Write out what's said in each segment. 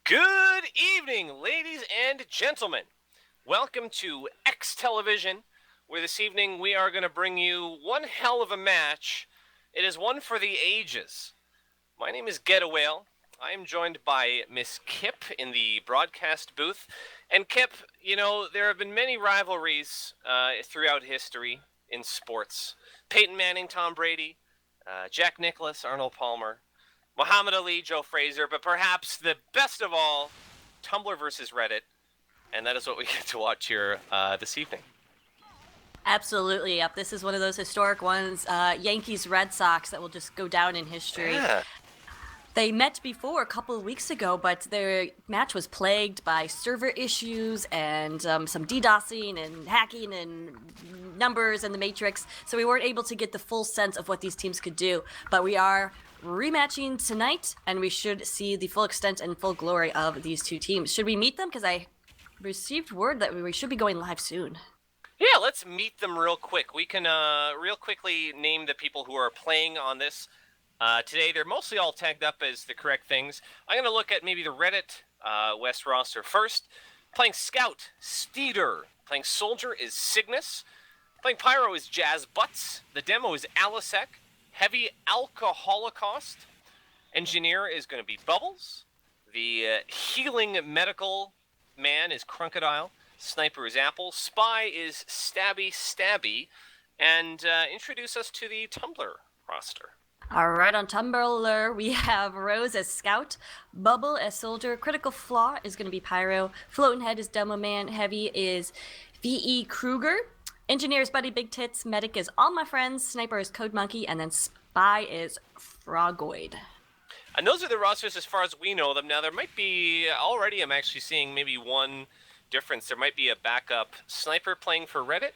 Good evening, ladies and gentlemen. Welcome to X Television, where this evening we are going to bring you one hell of a match. It is one for the ages. My name is Getawhale. I am joined by Miss Kip in the broadcast booth. And Kip, you know, there have been many rivalries throughout history in sports. Peyton Manning, Tom Brady, Jack Nicklaus, Arnold Palmer, Muhammad Ali, Joe Frazier, but perhaps the best of all, Tumblr versus Reddit. And that is what we get to watch here this evening. Absolutely. Yep. This is one of those historic ones, Yankees Red Sox, that will just go down in history. Yeah. They met before a couple of weeks ago, but their match was plagued by server issues and some DDoSing and hacking and numbers and the Matrix. So we weren't able to get the full sense of what these teams could do. But we are rematching tonight, and we should see the full extent and full glory of these two teams. Should we meet them? Because I received word that we should be going live soon. Yeah, let's meet them real quick. We can real quickly name the people who are playing on this today. They're mostly all tagged up as the correct things. I'm going to look at maybe the Reddit West roster first. Playing Scout, Steeder. Playing Soldier is Cygnus. Playing Pyro is Jazz Butts. The demo is Alisec. Heavy Alcoholocaust. Engineer is going to be Bubbles. The healing medical man is Crocodile. Sniper is Apple. Spy is Stabby. And introduce us to the Tumblr roster. All right, on Tumblr, we have Rose as Scout, Bubble as Soldier, Critical Flaw is going to be Pyro, Floating Head is Demo Man, Heavy is V.E. Kruger, Engineer is Buddy Big Tits, Medic is All My Friends, Sniper is Code Monkey, and then Spy is Frogoid. And those are the rosters as far as we know them. Now, there might be, already I'm actually seeing maybe one difference. There might be a backup Sniper playing for Reddit.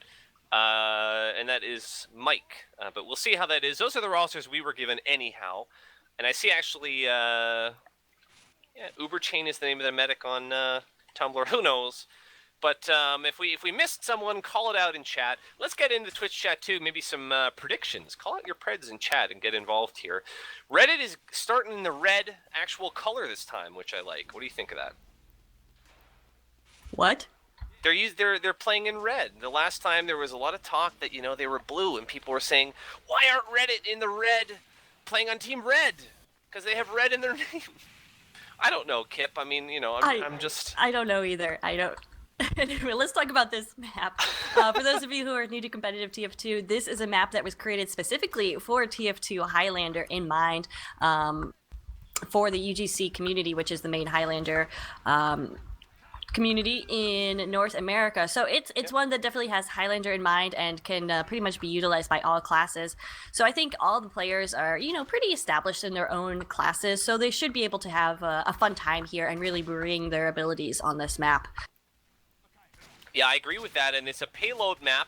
And that is Mike. But we'll see how that is. Those are the rosters we were given anyhow. And I see actually, Uber Chain is the name of the medic on Tumblr. Who knows? But if we missed someone, call it out in chat. Let's get into Twitch chat too. Maybe some predictions. Call out your preds in chat and get involved here. Reddit is starting in the red actual color this time, which I like. What do you think of that? What? They're playing in red. The last time there was a lot of talk that, you know, they were blue, and people were saying, why aren't Reddit in the red playing on Team Red? Because they have red in their name. I don't know, Kip. I mean, you know, I'm just... I don't know either. I don't... Anyway, let's talk about this map. For those of you who are new to competitive TF2, this is a map that was created specifically for TF2 Highlander in mind, for the UGC community, which is the main Highlander community in North America. So it's one that definitely has Highlander in mind and can pretty much be utilized by all classes. So I think all the players are, you know, pretty established in their own classes, so they should be able to have a fun time here and really bring their abilities on this map. Yeah, I agree with that, and it's a payload map.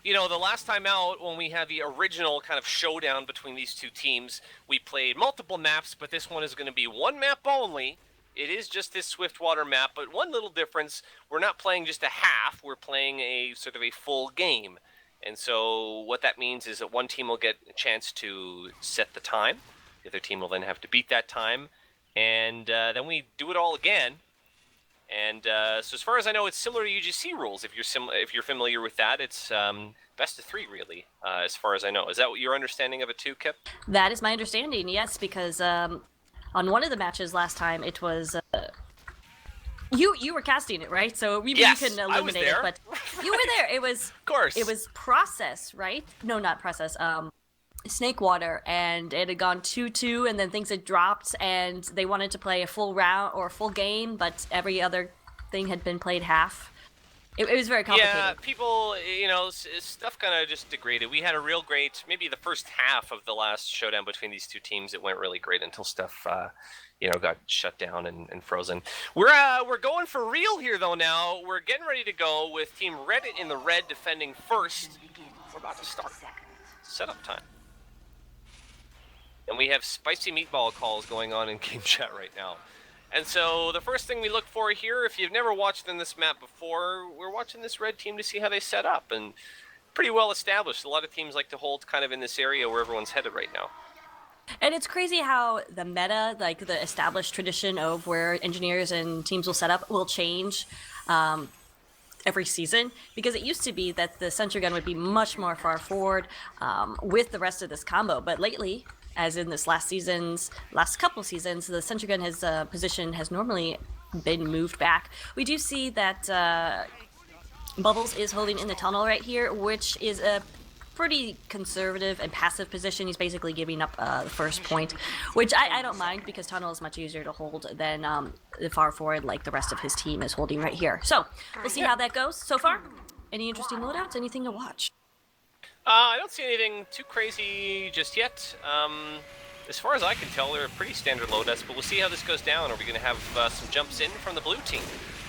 You know, the last time out, when we had the original kind of showdown between these two teams, we played multiple maps, but this one is going to be one map only. It is just this Swiftwater map, but one little difference, we're not playing just a half, we're playing a sort of a full game. And so what that means is that one team will get a chance to set the time, the other team will then have to beat that time, and then we do it all again. And so as far as I know, it's similar to UGC rules. If you're familiar with that, it's best of 3, really, as far as I know. Is that what your understanding of it too, Kip? That is my understanding, yes, because on one of the matches last time, it was you were casting it, right? So maybe yes, you can eliminate it, but you were there. It was of course. It was Process, right? No, not Process. Snakewater, and it had gone 2-2, and then things had dropped, and they wanted to play a full round or a full game, but every other thing had been played half. It was very complicated. Yeah, people, you know, stuff kind of just degraded. We had a real great, maybe the first half of the last showdown between these two teams, it went really great until stuff, you know, got shut down and frozen. We're going for real here, though, now. We're getting ready to go with Team Reddit in the red defending first. We're about to start. Setup time. And we have spicy meatball calls going on in game chat right now. And so the first thing we look for here, if you've never watched in this map before, we're watching this red team to see how they set up. And pretty well established. A lot of teams like to hold kind of in this area where everyone's headed right now. And it's crazy how the meta, like the established tradition of where engineers and teams will set up, will change every season, because it used to be that the sentry gun would be much more far forward with the rest of this combo, but lately, as in this last couple seasons, the sentry gun position has normally been moved back. We do see that Bubbles is holding in the tunnel right here, which is a pretty conservative and passive position. He's basically giving up the first point, which I don't mind, because tunnel is much easier to hold than the far forward like the rest of his team is holding right here. So we'll see how that goes. So far, any interesting loadouts, anything to watch? I don't see anything too crazy just yet. As far as I can tell, they're pretty standard loadouts, but we'll see how this goes down. Are we going to have some jumps in from the blue team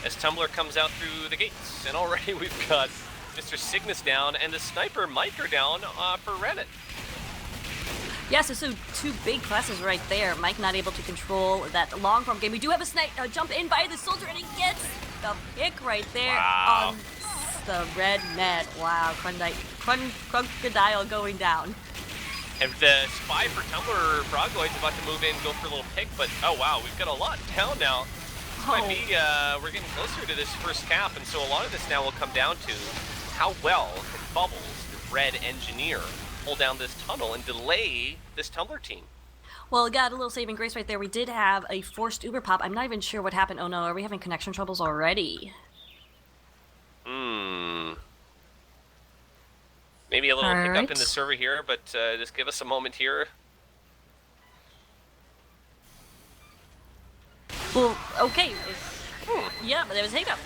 as Tumblr comes out through the gates? And already we've got Mr. Cygnus down, and the sniper Mike are down for Reddit. Yeah, so two big classes right there. Mike not able to control that long form game. We do have a jump in by the soldier, and he gets the pick right there on the red net. Wow, Crocodile going down. And the spy for Tumblr, Frogoid's about to move in, go for a little pick, but oh wow, we've got a lot down now. Might be, we're getting closer to this first cap, and so a lot of this now will come down to how well can Bubbles, the red engineer, hold down this tunnel and delay this Tumblr team. Well, got a little saving grace right there. We did have a forced Uber pop. I'm not even sure what happened. Oh no, are we having connection troubles already? Maybe a little hiccup in the server here, but just give us a moment here. Well, okay. Yeah, but there was hiccup.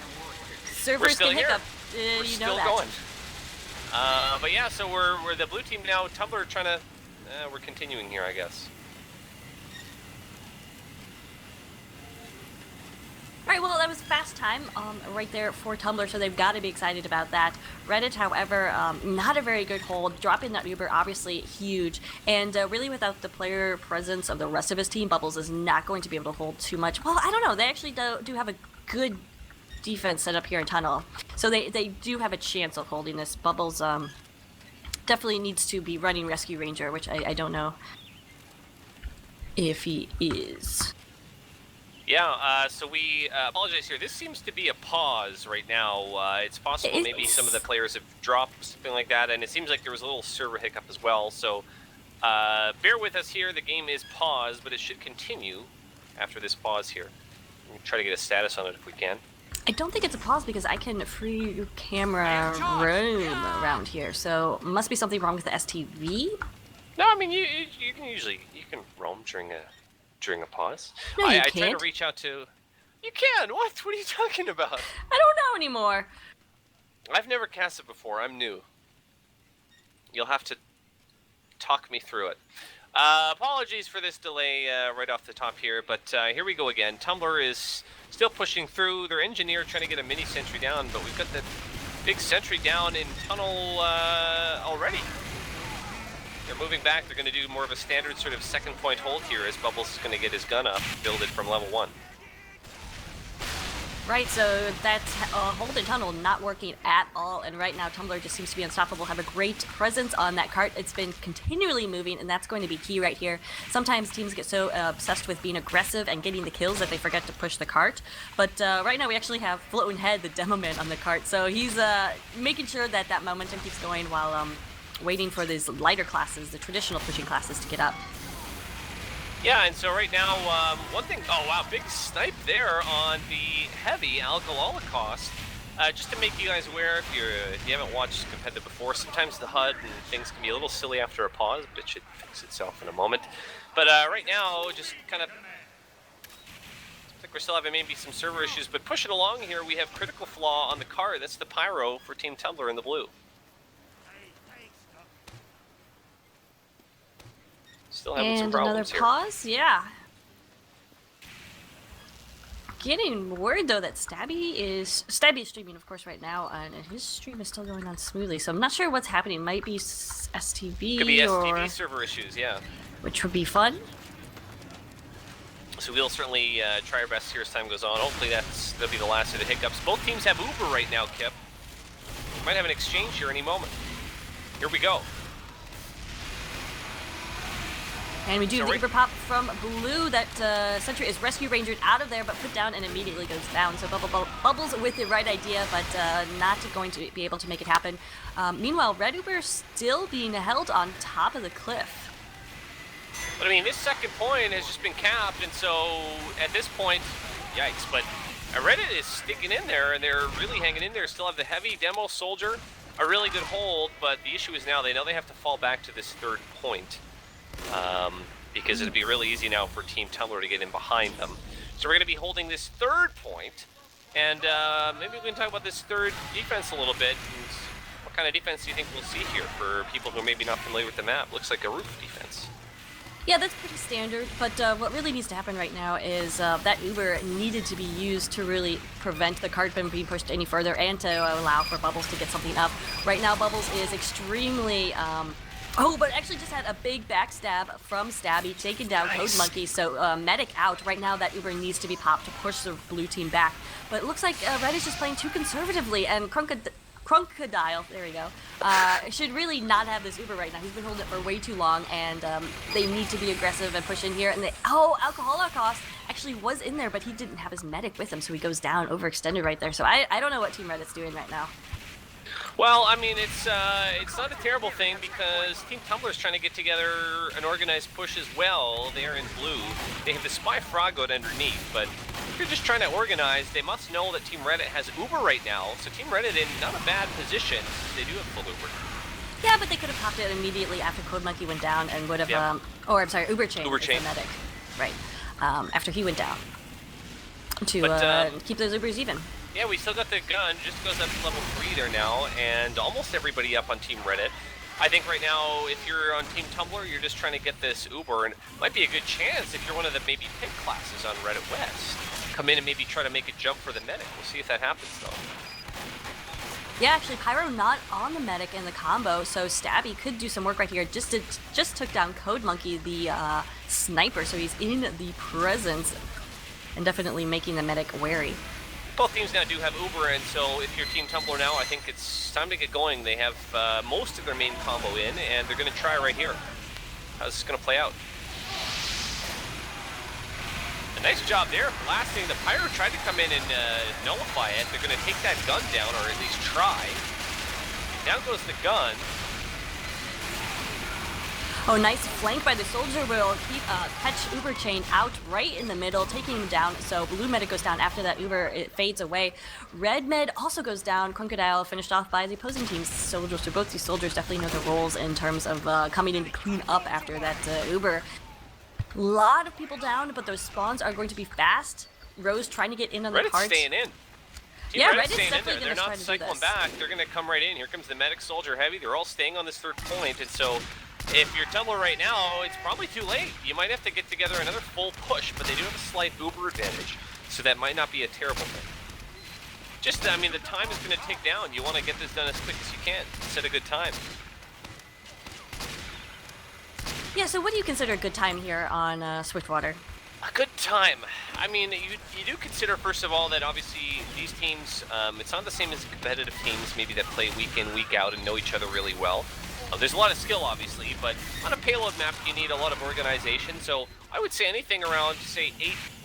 Servers can hiccup. We're still going. But yeah, so we're the blue team now. Tumblr trying to. We're continuing here, I guess. All right, well, that was fast time right there for Tumblr, so they've got to be excited about that. Reddit, however, not a very good hold. Dropping that Uber, obviously huge. And really without the player presence of the rest of his team, Bubbles is not going to be able to hold too much. Well, I don't know. They actually do have a good defense set up here in Tunnel. So they do have a chance of holding this. Bubbles definitely needs to be running Rescue Ranger, which I don't know if he is. Yeah, so we apologize here. This seems to be a pause right now. It's possible maybe some of the players have dropped, something like that, and it seems like there was a little server hiccup as well. So bear with us here. The game is paused, but it should continue after this pause here. We'll try to get a status on it if we can. I don't think it's a pause because I can free camera roam around here, so must be something wrong with the STV? No, I mean, you can usually roam during a pause. No, you I can't. try to reach out to... You can! What? What are you talking about? I don't know anymore. I've never cast it before. I'm new. You'll have to talk me through it. Apologies for this delay right off the top here, but here we go again. Tumblr is still pushing through. Their engineer trying to get a mini sentry down, but we've got the big sentry down in tunnel already. They're moving back. They're going to do more of a standard sort of second point hold here as Bubbles is going to get his gun up, build it from level 1. Right, so that's hold in tunnel not working at all, and right now Tumblr just seems to be unstoppable, have a great presence on that cart. It's been continually moving, and that's going to be key right here. Sometimes teams get so obsessed with being aggressive and getting the kills that they forget to push the cart, but right now we actually have Floating Head, the demo man, on the cart, so he's making sure that that momentum keeps going while waiting for these lighter classes, the traditional pushing classes, to get up. Yeah, and so right now, one thing, oh wow, big snipe there on the heavy Algal Holocaust. Just to make you guys aware, if you haven't watched competitive before, sometimes the HUD and things can be a little silly after a pause, but it should fix itself in a moment. But right now, just kind of, I think we're still having maybe some server issues, but pushing along here, we have Critical Flaw on the card. That's the Pyro for Team Tumblr in the blue. Still having some problems another pause, yeah. Getting word though that Stabby is streaming, of course, right now, and his stream is still going on smoothly. So I'm not sure what's happening. Might be STV, could be or STV server issues, yeah. Which would be fun. So we'll certainly try our best here as time goes on. Hopefully that'll be the last of the hiccups. Both teams have Uber right now, Kip. Might have an exchange here any moment. here we go. And we do So the right- Uber pop from Blue. That Sentry is rescue rangered out of there, but put down and immediately goes down. So Bubbles with the right idea, but not going to be able to make it happen. Meanwhile, Red Uber still being held on top of the cliff. But I mean, this second point has just been capped, and so at this point, yikes. But Reddit is sticking in there, and they're really hanging in there. Still have the heavy demo soldier, a really good hold, but the issue is now they know they have to fall back to this third point. Because it'd be really easy now for Team Tumblr to get in behind them. So we're going to be holding this third point, and maybe we can talk about this third defense a little bit. And what kind of defense do you think we'll see here for people who are maybe not familiar with the map? Looks like a roof defense. Yeah, that's pretty standard, but what really needs to happen right now is that Uber needed to be used to really prevent the cart from being pushed any further and to allow for Bubbles to get something up. Right now, Bubbles is extremely... but actually just had a big backstab from Stabby, taking down Nice. Code Monkey, so Medic out. Right now that Uber needs to be popped to push the blue team back. But it looks like Red is just playing too conservatively, and Crocodile, there we go, should really not have this Uber right now. He's been holding it for way too long, and they need to be aggressive and push in here. And Alcoholocost actually was in there, but he didn't have his Medic with him, so he goes down, overextended right there. So I don't know what Team Reddit's doing right now. Well, I mean, it's not a terrible thing because Team Tumblr is trying to get together an organized push as well. They are in blue. They have the Spy Frog out underneath, but if you're just trying to organize, they must know that Team Reddit has Uber right now. So Team Reddit in not a bad position. They do have full Uber. Yeah, but they could have popped it immediately after Code Monkey went down and would have, Yeah. Uber Chain. Uber is Chain. the Medic. Right. After he went down. To But, keep those Ubers even. Yeah, we still got the gun, just goes up to level 3 there now, and almost everybody up on Team Reddit. I think right now, if you're on Team Tumblr, you're just trying to get this Uber, and it might be a good chance if you're one of the maybe pick classes on Reddit West. Come in and maybe try to make a jump for the Medic. We'll see if that happens, though. Yeah, actually, Pyro not on the Medic in the combo, so Stabby could do some work right here. Just took down Code Monkey, the sniper, so he's in the presence and definitely making the Medic wary. Both teams now do have Uber, and so if you're Team Tumblr now, I think it's time to get going. They have most of their main combo in, and they're going to try right here. How's this going to play out? A nice job there, blasting. The Pyro tried to come in and nullify it. They're going to take that gun down, or at least try. Down goes the gun. Oh, nice flank by the soldier. Will keep catch Uber Chain out right in the middle, taking him down. So Blue Medic goes down after that Uber. It fades away. Red Med also goes down. Crocodile finished off by the opposing team's soldiers. So both these soldiers definitely know their roles in terms of coming in to clean up after that Uber. A lot of people down, but those spawns are going to be fast. Rose trying to get in on the Reddit's cart. staying in. Yeah, Reddit's Reddit's staying in definitely there. gonna They're try not to do cycling this. back. They're going to come right in. Here comes the Medic Soldier Heavy. They're all staying on this third point, and so if you're Tumblr right now, it's probably too late. You might have to get together another full push, but they do have a slight Uber advantage, so that might not be a terrible thing. Just, I mean, the time is going to tick down. You want to get this done as quick as you can. Set a good time. Yeah, so what do you consider a good time here on Swiftwater? A good time. I mean, you do consider, first of all, that obviously these teams, it's not the same as competitive teams, maybe that play week in, week out and know each other really well. There's a lot of skill, obviously, but on a payload map, you need a lot of organization. So I would say anything around, say,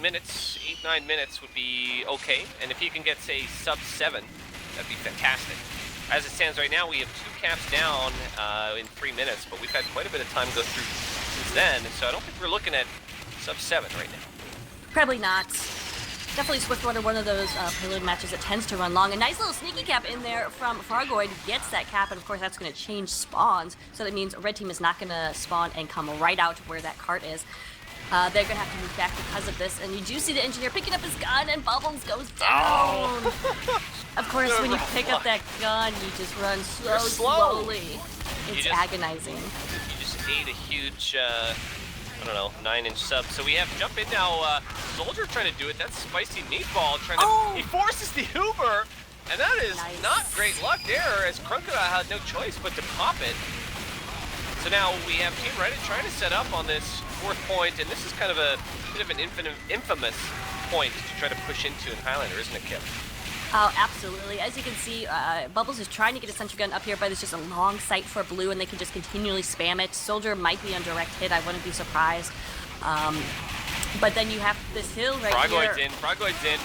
9 minutes would be okay. And if you can get, say, sub 7, that'd be fantastic. As it stands right now, we have 2 caps down in 3 minutes, but we've had quite a bit of time go through since then. And so I don't think we're looking at sub 7 right now. Probably not. Definitely Swiftwater, one of those payload matches that tends to run long. A nice little sneaky cap in there from Fargoid, gets that cap, and of course that's going to change spawns. So that means red team is not going to spawn and come right out where that cart is. They're going to have to move back because of this. And you do see the engineer picking up his gun, and Bubbles goes down. Of course, when you pick up that gun, you just run so slowly. It's agonizing. You just ate a huge... I don't know, 9-inch sub. So we have jump in now. Soldier trying to do it. That's Spicy Meatball trying to. He forces the Uber, and that is not great luck there, as Crocodile had no choice but to pop it. So now we have Team Reddit trying to set up on this 4th point, and this is kind of a bit of an infamous point to try to push into in Highlander, isn't it, Kip? Oh, absolutely. As you can see, Bubbles is trying to get a sentry gun up here, but it's just a long sight for blue, and they can just continually spam it. Soldier might be on direct hit. I wouldn't be surprised. But then you have this hill right here. Frogoid's in.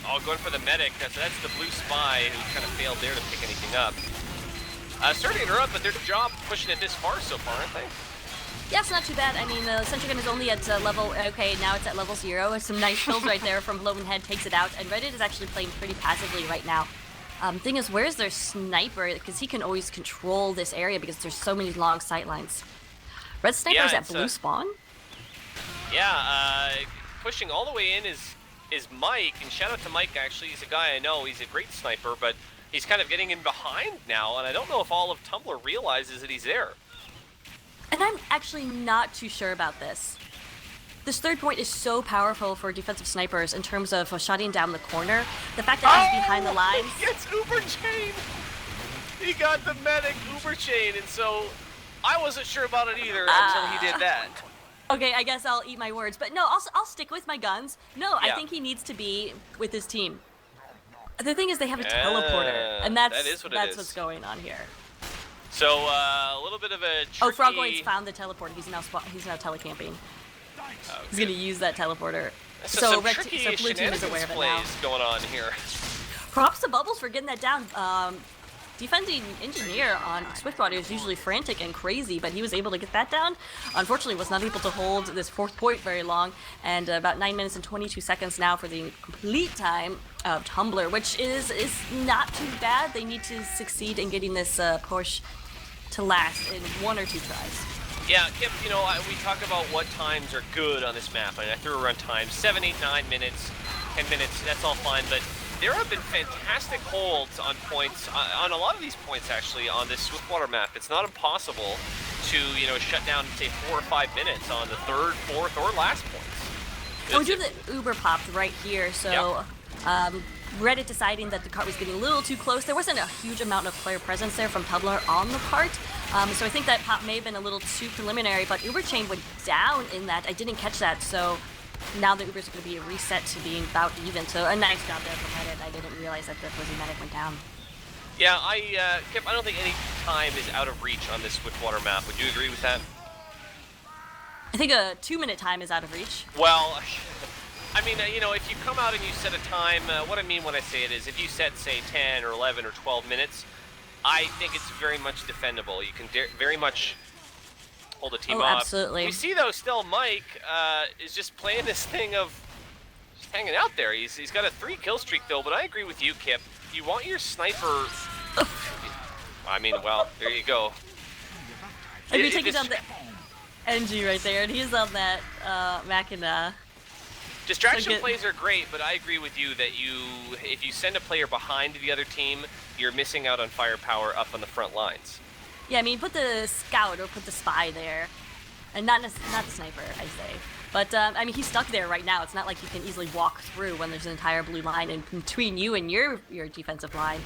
Oh, going for the medic. That's the blue spy who kind of failed there to pick anything up. Sorry to interrupt, but they're the job pushing it this far so far, aren't they? Yeah, it's not too bad. I mean, the sentry gun is only at level... Okay, now it's at level 0. Some nice kills right there from Blown Head, takes it out. And Reddit is actually playing pretty passively right now. Thing is, where's their sniper? Because he can always control this area because there's so many long sight lines. Red sniper's at blue spawn? Yeah, pushing all the way in is Mike. And shout out to Mike, actually. He's a guy I know. He's a great sniper, but he's kind of getting in behind now. And I don't know if all of Tumblr realizes that he's there. And I'm actually not too sure about this. This third point is so powerful for defensive snipers in terms of shutting down the corner. The fact that he's behind the lines... He gets Uber Chain! He got the medic Uber Chain, and so I wasn't sure about it either until he did that. Okay, I guess I'll eat my words. But no, I'll stick with my guns. No, yeah. I think he needs to be with his team. The thing is, they have a teleporter, and that's what's going on here. So, a little bit of a tricky... Oh, Frogoid's found the teleporter. He's now telecamping. Okay. He's going to use that teleporter. So blue team is aware of it now. Going on here. Props to Bubbles for getting that down. Defending Engineer on Swiftwater is usually frantic and crazy, but he was able to get that down. Unfortunately, was not able to hold this fourth point very long, and about 9 minutes and 22 seconds now for the complete time of Tumblr, which is not too bad. They need to succeed in getting this push to last in 1 or 2 tries. Yeah, Kip, you know, we talk about what times are good on this map, and I threw around times, 7, 8, 9 minutes, 10 minutes, that's all fine, but there have been fantastic holds on points, on a lot of these points actually, on this Swiftwater map. It's not impossible to, you know, shut down, say, 4 or 5 minutes on the 3rd, 4th, or last points. And we do the Uber popped right here, so Reddit deciding that the cart was getting a little too close. There wasn't a huge amount of player presence there from Tumblr on the cart, so I think that pop may have been a little too preliminary, but Uber chain went down in that. I didn't catch that, so now the Ubers are going to be reset to being about even, so a nice job there from Reddit. I didn't realize that the Fuzzy Medic went down. Yeah, Kip, I don't think any time is out of reach on this Swiftwater map. Would you agree with that? I think a 2-minute time is out of reach. Well, I mean, you know, if you come out and you set a time, what I mean when I say it is, if you set, say, 10 or 11 or 12 minutes, I think it's very much defendable. You can very much hold a team off. Absolutely. We see, though, still Mike is just playing this thing of just hanging out there. He's got a 3-kill streak, though, but I agree with you, Kip. You want your sniper... I mean, well, there you go. If you take it down the NG right there, and he's on that Machina. Distraction plays are great, but I agree with you that if you send a player behind the other team, you're missing out on firepower up on the front lines. Yeah, I mean, put the scout or put the spy there, and not the sniper, I say. But I mean, he's stuck there right now. It's not like you can easily walk through when there's an entire blue line in between you and your defensive line.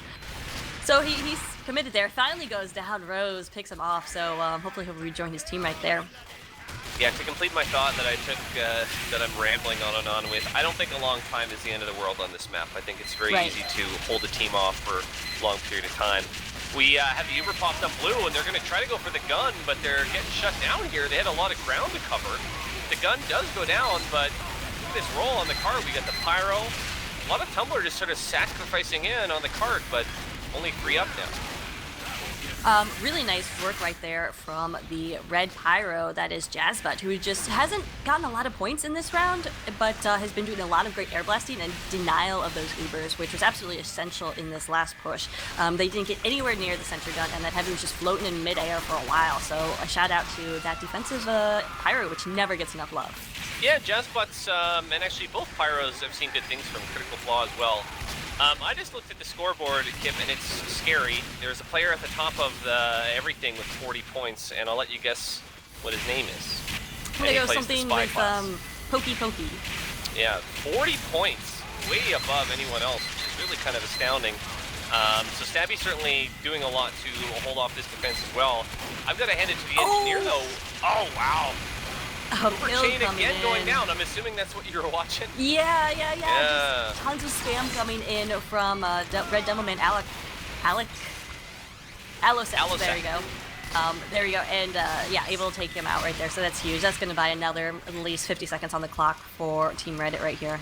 So he's committed there. Finally goes down. Rose picks him off. So hopefully he'll rejoin his team right there. Yeah, to complete my thought that I took, that I'm rambling on and on with, I don't think a long time is the end of the world on this map. I think it's very easy to hold a team off for a long period of time. We have the Uber popped up blue, and they're going to try to go for the gun, but they're getting shut down here. They had a lot of ground to cover. The gun does go down, but look at this roll on the cart. We got the pyro. A lot of Tumblr just sort of sacrificing in on the cart, but only 3 up now. Really nice work right there from the red pyro, that is Jazzbutt, who just hasn't gotten a lot of points in this round, but has been doing a lot of great air blasting and denial of those Ubers, which was absolutely essential in this last push. They didn't get anywhere near the sentry gun, and that heavy was just floating in midair for a while, so a shout out to that defensive pyro, which never gets enough love. Yeah, Jazzbutts, and actually both pyros have seen good things from Critical Flaw as well. I just looked at the scoreboard, Kip, and it's scary. There's a player at the top of everything with 40 points, and I'll let you guess what his name is. There goes something with Pokey Pokey. Yeah, 40 points, way above anyone else, which is really kind of astounding. So Stabby's certainly doing a lot to hold off this defense as well. I've got to hand it to the engineer, though. Oh, wow. Chain coming again in. going down. I'm assuming that's what you were watching. Yeah. Yeah. Just tons of spam coming in from Red Devilman Allosec. There you go. There you go, and yeah, able to take him out right there, so that's huge. That's going to buy another at least 50 seconds on the clock for Team Reddit right here.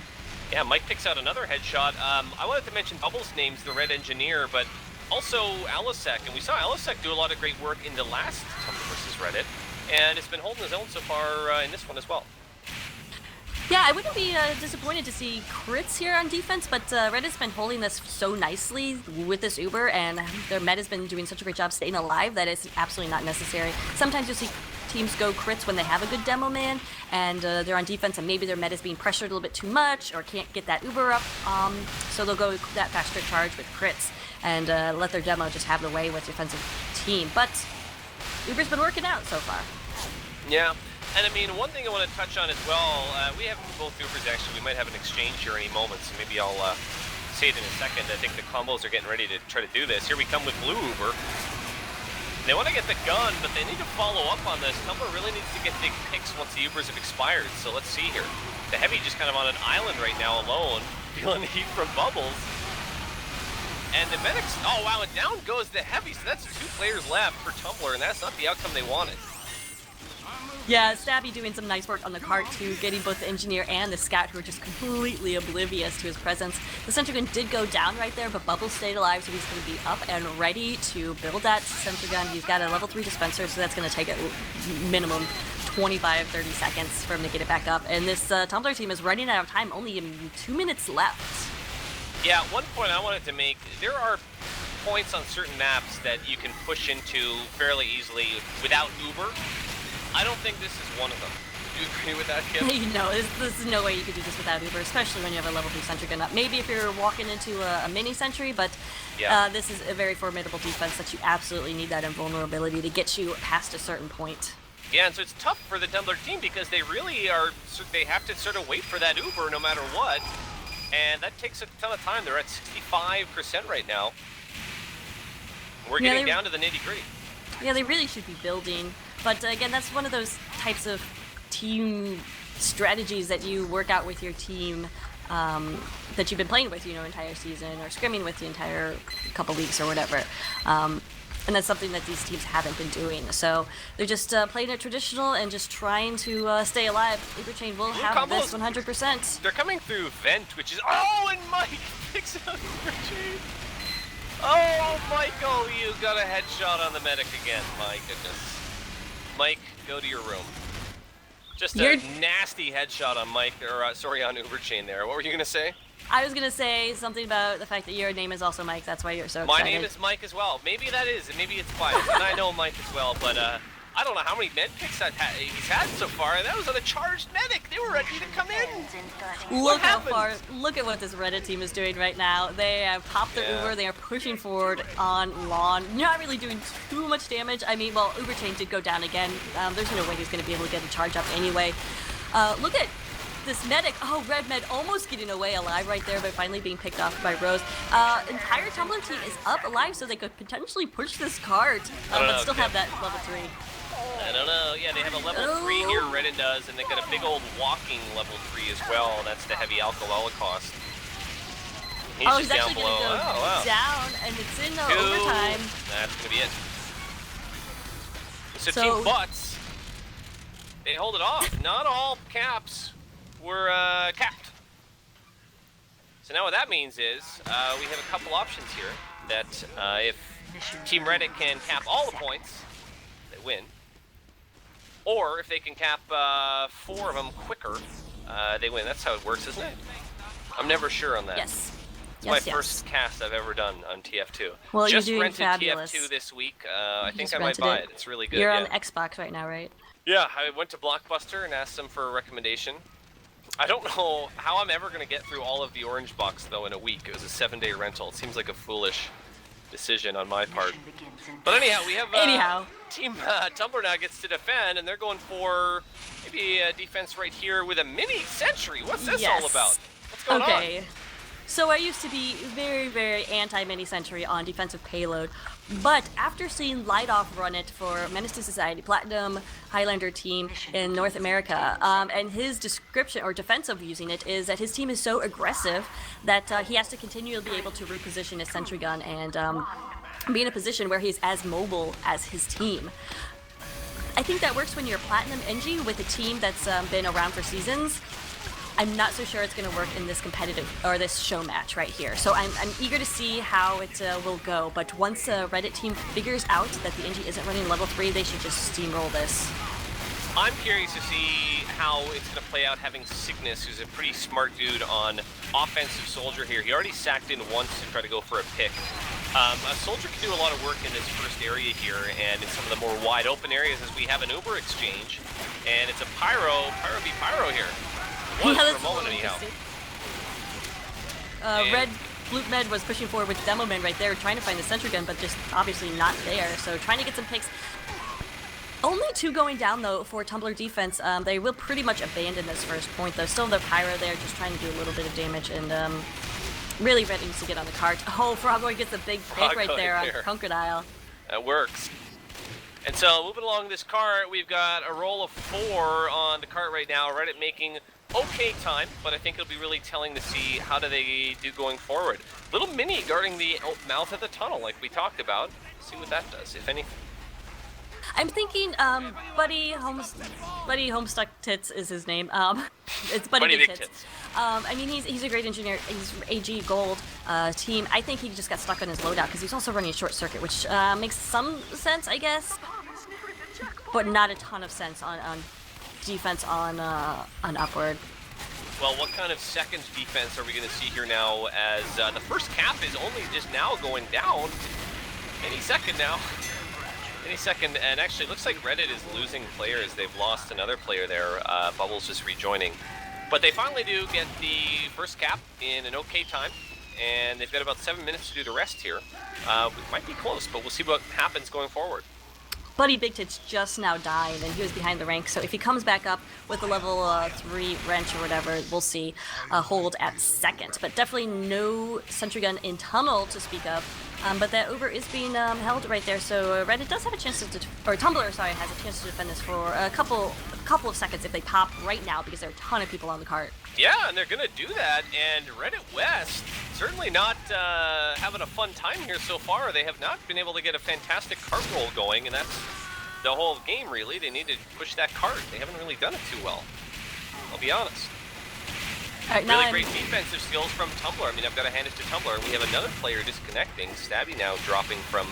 Yeah, Mike picks out another headshot. I wanted to mention Bubbles' name's the Red Engineer, but also Allosec, and we saw Allosec do a lot of great work in the last Tumblr versus Reddit, and it's been holding his own so far in this one as well. Yeah, I wouldn't be disappointed to see crits here on defense, but Reddit's been holding this so nicely with this Uber, and their meta's been doing such a great job staying alive that it's absolutely not necessary. Sometimes you'll see teams go crits when they have a good demo man, and they're on defense, and maybe their meta's being pressured a little bit too much, or can't get that Uber up, so they'll go that faster charge with crits, and let their demo just have the way with defensive team. But Uber's been working out so far. Yeah. And I mean, one thing I want to touch on as well, we have both Ubers actually, we might have an exchange here any moment, so maybe I'll say it in a second. I think the combos are getting ready to try to do this. Here we come with Blue Uber. They want to get the gun, but they need to follow up on this. Tumblr really needs to get big picks once the Ubers have expired, so let's see here. The Heavy just kind of on an island right now alone, feeling the heat from Bubbles. And the medics, oh wow, and down goes the Heavy, so that's 2 players left for Tumblr, and that's not the outcome they wanted. Yeah, Stabby doing some nice work on the cart too, getting both the engineer and the scout who are just completely oblivious to his presence. The sentry gun did go down right there, but Bubbles stayed alive, so he's going to be up and ready to build that sentry gun. He's got a level 3 dispenser, so that's going to take a minimum 25-30 seconds for him to get it back up. And this Tumblr team is running out of time, only 2 minutes left. Yeah, one point I wanted to make, there are points on certain maps that you can push into fairly easily without Uber. I don't think this is one of them. Do you agree with that, Kip? No, there's no way you could do this without Uber, especially when you have a level 3 sentry gun up. Maybe if you're walking into a mini sentry, but yeah. This is a very formidable defense that you absolutely need that invulnerability to get you past a certain point. Yeah, and so it's tough for the Tumblr team because they really are, they have to sort of wait for that Uber no matter what, and that takes a ton of time. They're at 65% right now. We're getting down to the nitty-gritty. Yeah, they really should be building. But again, that's one of those types of team strategies that you work out with your team that you've been playing with, entire season, or scrimming with the entire couple weeks or whatever. And that's something that these teams haven't been doing. So they're just playing it traditional and just trying to stay alive. Uberchain will have this 100%. They're coming through Vent, which is... Oh, and Mike picks up Uberchain. Oh, Michael, you got a headshot on the medic again. My goodness. Mike, go to your room. Just a nasty headshot on Mike, or sorry, on Uberchain there. What were you gonna say? I was gonna say something about the fact that your name is also Mike. That's why you're so excited. My name is Mike as well. Maybe that is, and maybe it's biased. And I know Mike as well, but I don't know how many med picks he's had so far, and that was on a charged medic. They were ready to come in. Look how far. Look at what this Reddit team is doing right now. They have popped the Uber. They are pushing forward on lawn. Not really doing too much damage. I mean, well, Uberchain did go down again. There's no way he's going to be able to get a charge up anyway. Look at this medic. Oh, Red Med almost getting away alive right there, but finally being picked off by Rose. Entire Tumblr team is up alive, so they could potentially push this cart, but still have that level 3. I don't know. Yeah, they have a level 3 here, Reddit does, and they got a big old walking level 3 as well. That's the Heavy Alkyl Holocaust. He's actually going to go down, and it's in overtime. That's going to be it. So Team Butts, they hold it off. Not all caps were capped. So now what that means is we have a couple options here that if Team Reddit can cap all the points, they win. Or if they can cap 4 of them quicker, they win. That's how it works, isn't it? I'm never sure on that. Yes. It's my first cast I've ever done on TF2. Well, just you're doing rented fabulous. TF2 this week. I think I might buy it. It's really good. You're on Xbox right now, right? Yeah, I went to Blockbuster and asked them for a recommendation. I don't know how I'm ever going to get through all of the Orange Box, though, in a week. It was a 7-day rental. It seems like a foolish decision on my part. But anyhow, we have Team Tumblr now gets to defend, and they're going for maybe a defense right here with a mini sentry. What's this all about? What's going on? So I used to be very, very anti-mini sentry on defensive payload, But after seeing Lightoff run it for Menace to Society, Platinum Highlander team in North America, and his description or defense of using it is that his team is so aggressive that he has to continually be able to reposition his sentry gun and be in a position where he's as mobile as his team. I think that works when you're Platinum NG with a team that's been around for seasons. I'm not so sure it's going to work in this competitive or this show match right here. So I'm eager to see how it will go. But once a Reddit team figures out that the NG isn't running level 3, they should just steamroll this. I'm curious to see how it's going to play out having Cygnus, who's a pretty smart dude on offensive Soldier here. He already sacked in once to try to go for a pick. A Soldier can do a lot of work in this first area here, and in some of the more wide open areas as we have an Uber exchange. And it's a Pyro v Pyro here. Was for a moment anyhow. Red Flute Med was pushing forward with Demo Man right there, trying to find the sentry gun, but just obviously not there. So trying to get some picks. Only 2 going down though for Tumblr defense. They will pretty much abandon this first point though. Still the Pyro there, just trying to do a little bit of damage, and really Red needs to get on the cart. Oh, Frogboy gets a big pick right there on Crocodile. That works. And so moving along this cart, we've got a roll of 4 on the cart right now. Reddit making okay time, but I think it'll be really telling to see how do they do going forward. Little mini guarding the mouth of the tunnel like we talked about. See what that does, if anything. I'm thinking, Buddy Homestuck Tits is his name. It's Buddy Big Tits. I mean, he's a great engineer. He's AG Gold team. I think he just got stuck on his loadout because he's also running a short circuit, which makes some sense, I guess, but not a ton of sense on defense on upward. Well, what kind of second defense are we going to see here now as the first cap is only just now going down? Any second now. Any second, and actually looks like Reddit is losing players. They've lost another player there. Bubbles just rejoining. But they finally do get the first cap in an okay time, and they've got about 7 minutes to do the rest here. It might be close, but we'll see what happens going forward. Buddy Big Tits just now died, and he was behind the rank, so if he comes back up with a level 3 wrench or whatever, we'll see hold at second. But definitely no sentry gun in tunnel to speak of. But that Uber is being held right there, so Reddit does have a chance to, or Tumblr, sorry, has a chance to defend this for a couple of seconds if they pop right now, because there are a ton of people on the cart. Yeah, and they're gonna do that, and Reddit West certainly not having a fun time here so far. They have not been able to get a fantastic cart roll going, and that's the whole game, really. They need to push that cart. They haven't really done it too well, I'll be honest. Right, really great defensive skills from Tumblr. I mean, I've got to hand it to Tumblr. We have another player disconnecting. Stabby now dropping from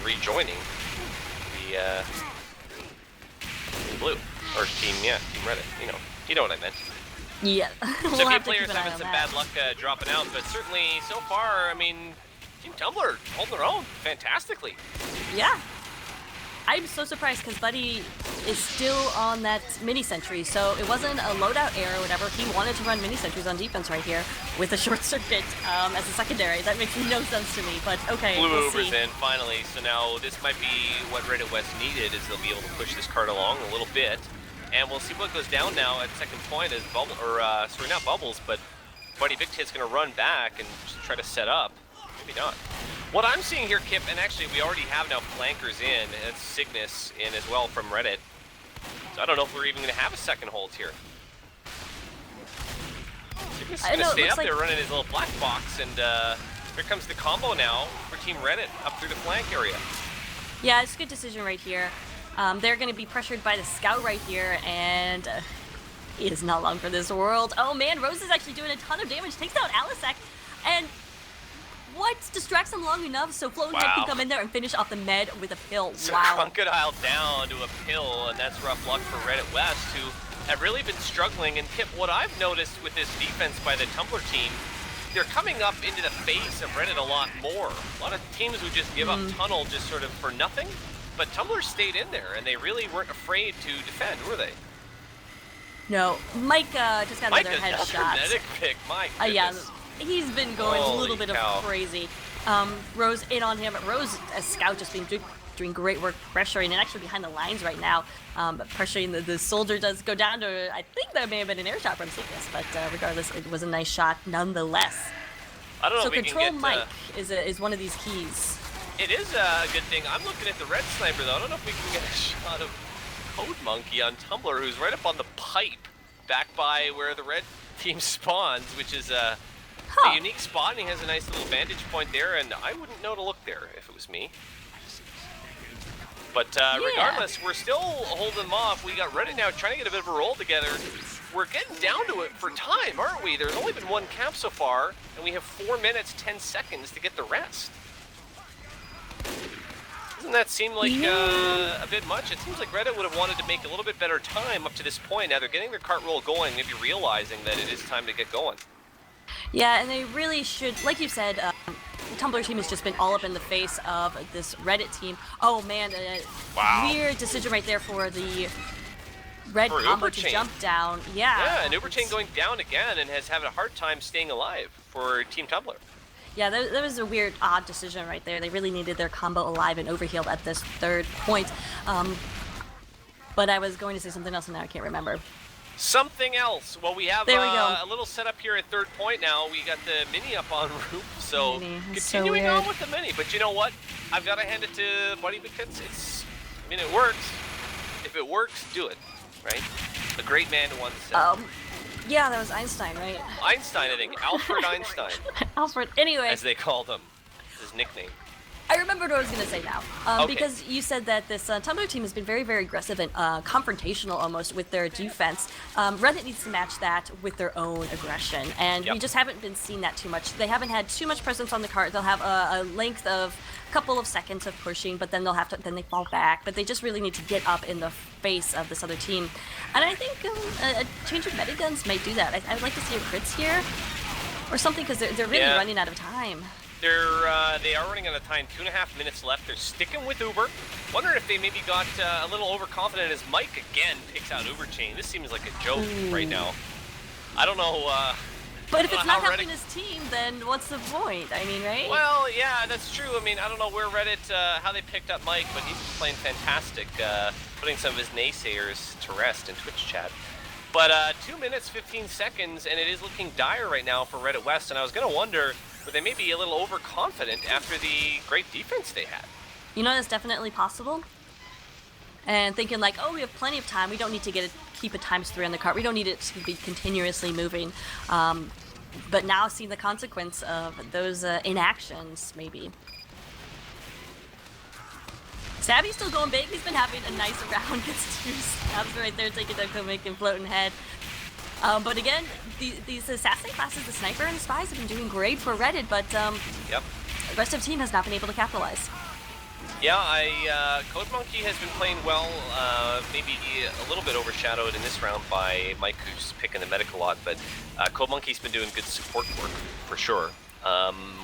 rejoining the team blue or team Reddit. You know what I meant. Yeah. So a few players having some bad luck dropping out, but certainly so far, I mean, Team Tumblr holding their own fantastically. Yeah. I'm so surprised because Buddy is still on that mini sentry, so it wasn't a loadout error or whatever. He wanted to run mini sentries on defense right here with a short circuit as a secondary. That makes no sense to me, but okay. Blue Uber's in finally, so now this might be what Reddit West needed, is they'll be able to push this card along a little bit, and we'll see what goes down now at second point as Bubble, or sorry, not Bubbles, but Buddy Big Tit's gonna run back and just try to set up. Maybe not. What I'm seeing here, Kip, and actually we already have now flankers in, and it's Cygnus in as well from Reddit. So I don't know if we're even going to have a second hold here. Cygnus is going to stay up there running his little black box, and here comes the combo now for Team Reddit up through the flank area. Yeah, it's a good decision right here. They're going to be pressured by the scout right here, and it is not long for this world. Oh man, Rose is actually doing a ton of damage, takes out Alisek, and what distracts him long enough so Floating Head can come in there and finish off the med with a pill. So wow. Crocodile down to a pill, and that's rough luck for Reddit West, who have really been struggling. And Kip, what I've noticed with this defense by the Tumblr team, they're coming up into the face of Reddit a lot more. A lot of teams would just give up tunnel just sort of for nothing, but Tumblr stayed in there, and they really weren't afraid to defend, were they? No, Mike just got another headshot. Medic pick, my goodness. Yeah. He's been going a little bit of crazy. Rose in on him. Rose, as scout, just been doing great work pressuring, and actually behind the lines right now. But pressuring the soldier does go down to, I think that may have been an air shot from Cygnus, but regardless, it was a nice shot nonetheless. I don't know so if we control can get, Mike is one of these keys. It is a good thing. I'm looking at the red sniper, though. I don't know if we can get a shot of Code Monkey on Tumblr, who's right up on the pipe, back by where the red team spawns, which is a unique spot, and he has a nice little vantage point there, and I wouldn't know to look there if it was me. But regardless, we're still holding them off. We got Reddit now trying to get a bit of a roll together. We're getting down to it for time, aren't we? There's only been one cap so far, and we have 4 minutes, 10 seconds to get the rest. Doesn't that seem like a bit much? It seems like Reddit would have wanted to make a little bit better time up to this point. Now they're getting their cart roll going, maybe realizing that it is time to get going. Yeah, and they really should, like you said, the Tumblr team has just been all up in the face of this Reddit team. Oh man, weird decision right there for the red combo to jump down. Yeah, and Uberchain going down again and has had a hard time staying alive for Team Tumblr. Yeah, that was a weird, odd decision right there. They really needed their combo alive and overhealed at this third point. But I was going to say something else and now I can't remember. Something else. Well, we have there we go. A little setup here at third point now. We got the mini up on roof, so continuing so on with the mini. But you know what? I've got to hand it to Buddy because it works. If it works, do it, right? The great man once said. Yeah, that was Einstein, right? Einstein, I think. Alfred Einstein. Alfred. Anyway. As they called him. His nickname. I remembered what I was going to say now. Because you said that this Tumblr team has been very, very aggressive and confrontational almost with their defense. Reddit needs to match that with their own aggression. And we just haven't been seeing that too much. They haven't had too much presence on the cart. They'll have a length of a couple of seconds of pushing, but then then they fall back. But they just really need to get up in the face of this other team. And I think a change of metiguns might do that. I'd like to see a crits here or something because they're really running out of time. They are running out of time. 2.5 minutes left. They're sticking with Uber. Wondering if they maybe got a little overconfident as Mike again picks out Uberchain. This seems like a joke right now. I don't know. But if it's not helping his team, then what's the point? I mean, right? Well, yeah, that's true. I mean, I don't know where Reddit, how they picked up Mike, but he's been playing fantastic, putting some of his naysayers to rest in Twitch chat. But 2 minutes, 15 seconds, and it is looking dire right now for Reddit West, and I was going to wonder, were they maybe a little overconfident after the great defense they had? You know, that's definitely possible. And thinking like, oh, we have plenty of time. We don't need to keep a ×3 on the cart. We don't need it to be continuously moving. But now seeing the consequence of those inactions, maybe. Stabby's still going big. He's been having a nice round. Gets 2 stabs right there, taking down Comic and floating head. But again, these assassin classes, the sniper and the spies, have been doing great for Reddit, but the rest of the team has not been able to capitalize. Yeah, Code Monkey has been playing well, maybe a little bit overshadowed in this round by Mike, who's picking the medic a lot, but Code Monkey's been doing good support work, for sure.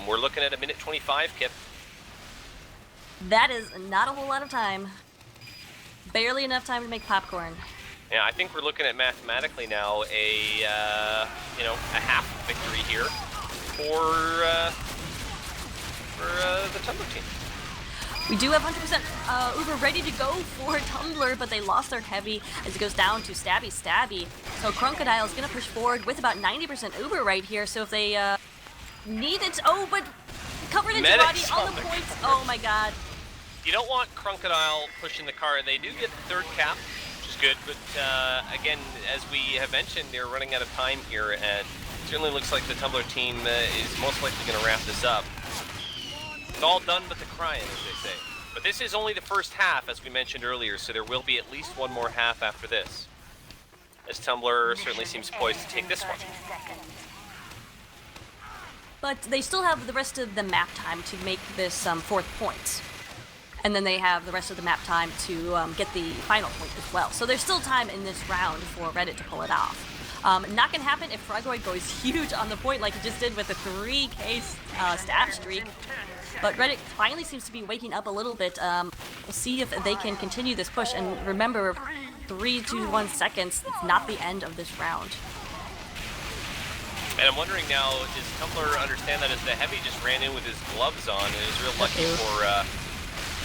We're looking at 1:25, Kip. That is not a whole lot of time. Barely enough time to make popcorn. Yeah, I think we're looking at mathematically now a half victory here for the Tumblr team. We do have 100% Uber ready to go for Tumblr, but they lost their heavy as it goes down to Stabby. So Crocodile is going to push forward with about 90% Uber right here. So if they need it, but covered in Jawadi on the points. Oh my god. You don't want Crocodile pushing the car. They do get the third cap, which is good, but again, as we have mentioned, they're running out of time here, and it certainly looks like the Tumblr team is most likely going to wrap this up. It's all done but the crying, as they say. But this is only the first half, as we mentioned earlier, so there will be at least one more half after this, as Tumblr certainly seems poised to take this one. But they still have the rest of the map time to make this 4th point. And then they have the rest of the map time to get the final point as well. So there's still time in this round for Reddit to pull it off. Not gonna happen if Fragoid goes huge on the point like he just did with the 3K stab streak. But Reddit finally seems to be waking up a little bit. We'll see if they can continue this push. And remember, 3 to 1 seconds, it's not the end of this round. And I'm wondering now, does Tumblr understand that as the heavy just ran in with his gloves on, and it was real lucky for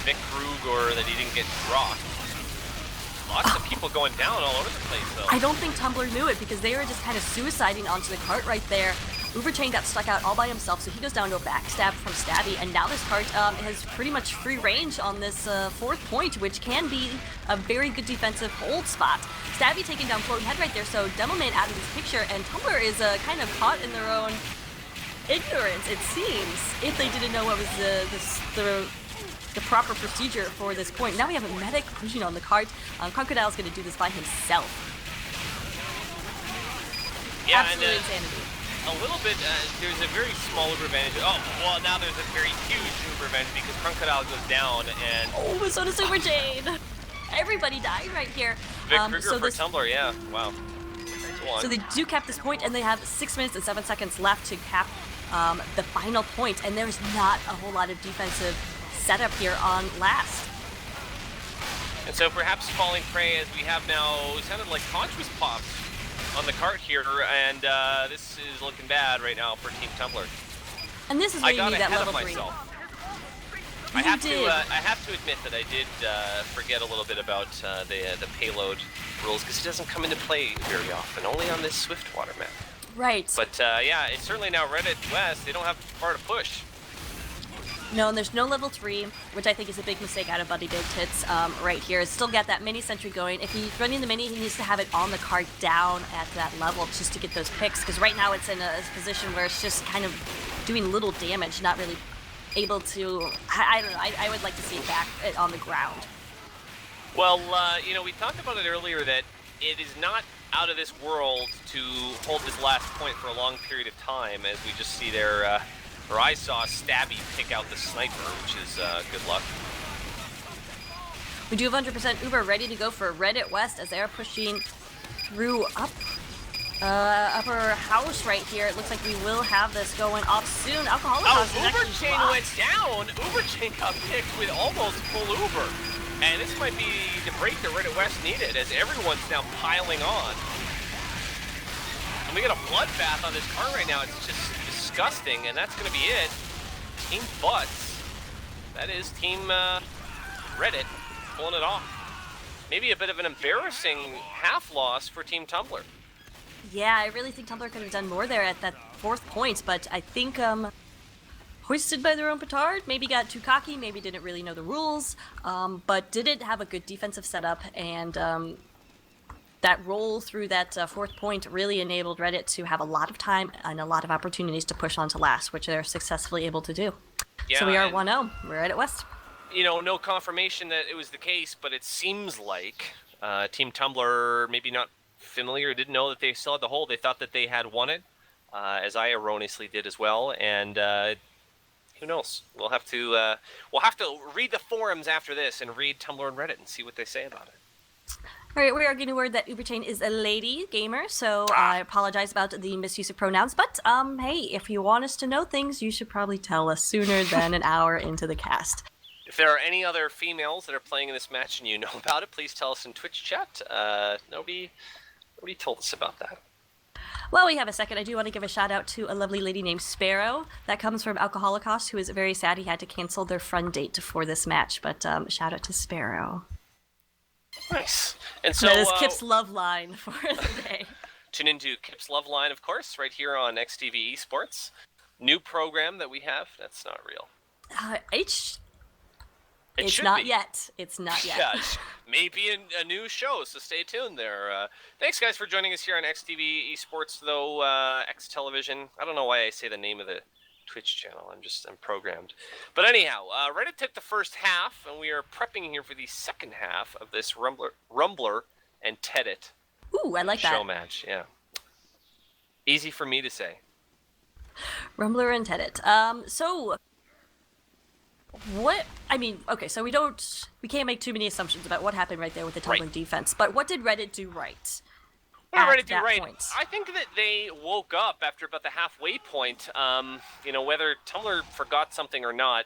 Vic Krug that he didn't get rocked. Lots of people going down all over the place, though. I don't think Tumblr knew it because they were just kind of suiciding onto the cart right there. Uberchain got stuck out all by himself, so he goes down to a backstab from Stabby, and now this cart has pretty much free range on this 4th point, which can be a very good defensive hold spot. Stabby taking down Floating Head right there, so Demoman out of this picture, and Tumblr is kind of caught in their own ignorance, it seems, if they didn't know what was the proper procedure for this point. Now we have a medic pushing on the cart. Crocodile's going to do this by himself. Yeah, Absolute insanity. A little bit, there's a very small Uber advantage. Oh, well, now there's a very huge Uber advantage because Crocodile goes down and... Oh, but so does Uberchain. Everybody died right here. Vic Kruger for Tumblr, yeah, wow. So they do cap this point, and they have 6 minutes and 7 seconds left to cap the final point, and there's not a whole lot of defensive setup here on last. And so perhaps falling prey as we have now, it sounded like Conch was popped on the cart here, and this is looking bad right now for Team Tumblr. And this is where you need that level 3. I have to admit that I did forget a little bit about the payload rules because it doesn't come into play very often, only on this Swiftwater map. Right. But yeah, it's certainly now Reddit West. They don't have far to push. No, and there's no level 3, which I think is a big mistake out of Buddy Big Tits right here. Still got that mini sentry going. If he's running the mini, he needs to have it on the cart down at that level just to get those picks, because right now it's in a position where it's just kind of doing little damage, not really able to... I don't know, I would like to see it back on the ground. Well, you know, we talked about it earlier that it is not out of this world to hold this last point for a long period of time, as we just see there... or I saw Stabby pick out the sniper, which is good luck. We do have 100% Uber ready to go for Reddit West as they're pushing through upper house right here. It looks like we will have this going off soon. Oh, Uberchain went down. Uberchain got picked with almost full Uber. And this might be the break that Reddit West needed, as everyone's now piling on. And we got a bloodbath on this car right now. It's just disgusting, and that's going to be it. Team Butts. That is Team Reddit pulling it off. Maybe a bit of an embarrassing half loss for Team Tumblr. Yeah, I really think Tumblr could have done more there at that 4th point, but I think hoisted by their own petard, maybe got too cocky, maybe didn't really know the rules, but didn't have a good defensive setup, and that roll through that 4th point really enabled Reddit to have a lot of time and a lot of opportunities to push on to last, which they're successfully able to do. Yeah, so we are 1-0. We're Reddit West. You know, no confirmation that it was the case, but it seems like Team Tumblr maybe not familiar, didn't know that they still had the hold. They thought that they had won it, as I erroneously did as well, and who knows? We'll have to read the forums after this and read Tumblr and Reddit and see what they say about it. All right, we are getting word that Uberchain is a lady gamer, so I apologize about the misuse of pronouns, but hey, if you want us to know things, you should probably tell us sooner than an hour into the cast. If there are any other females that are playing in this match and you know about it, please tell us in Twitch chat. Nobody told us about that. Well, we have a second. I do want to give a shout out to a lovely lady named Sparrow. That comes from Alcoholocaust, who is very sad he had to cancel their fun date for this match, but shout out to Sparrow. Nice. And so that is Kip's love line for the day. Tune into Kip's love line, of course, right here on eXtv Esports. New program that we have. That's not real. It's not yet. It's not yet. Yeah, maybe a new show, so stay tuned there. Thanks, guys, for joining us here on eXtv Esports, though, X Television. I don't know why I say the name of the Twitch channel. I'm programmed. But anyhow, Reddit took the first half, and we are prepping here for the second half of this Rumbler and Teddit Ooh, I like that. show match. Yeah. Easy for me to say. Rumbler and Teddit. So... okay, so we can't make too many assumptions about what happened right there with the Tumblr defense, but what did Reddit do right? What did Reddit do right? Point? I think that they woke up after about the halfway point, whether Tumblr forgot something or not.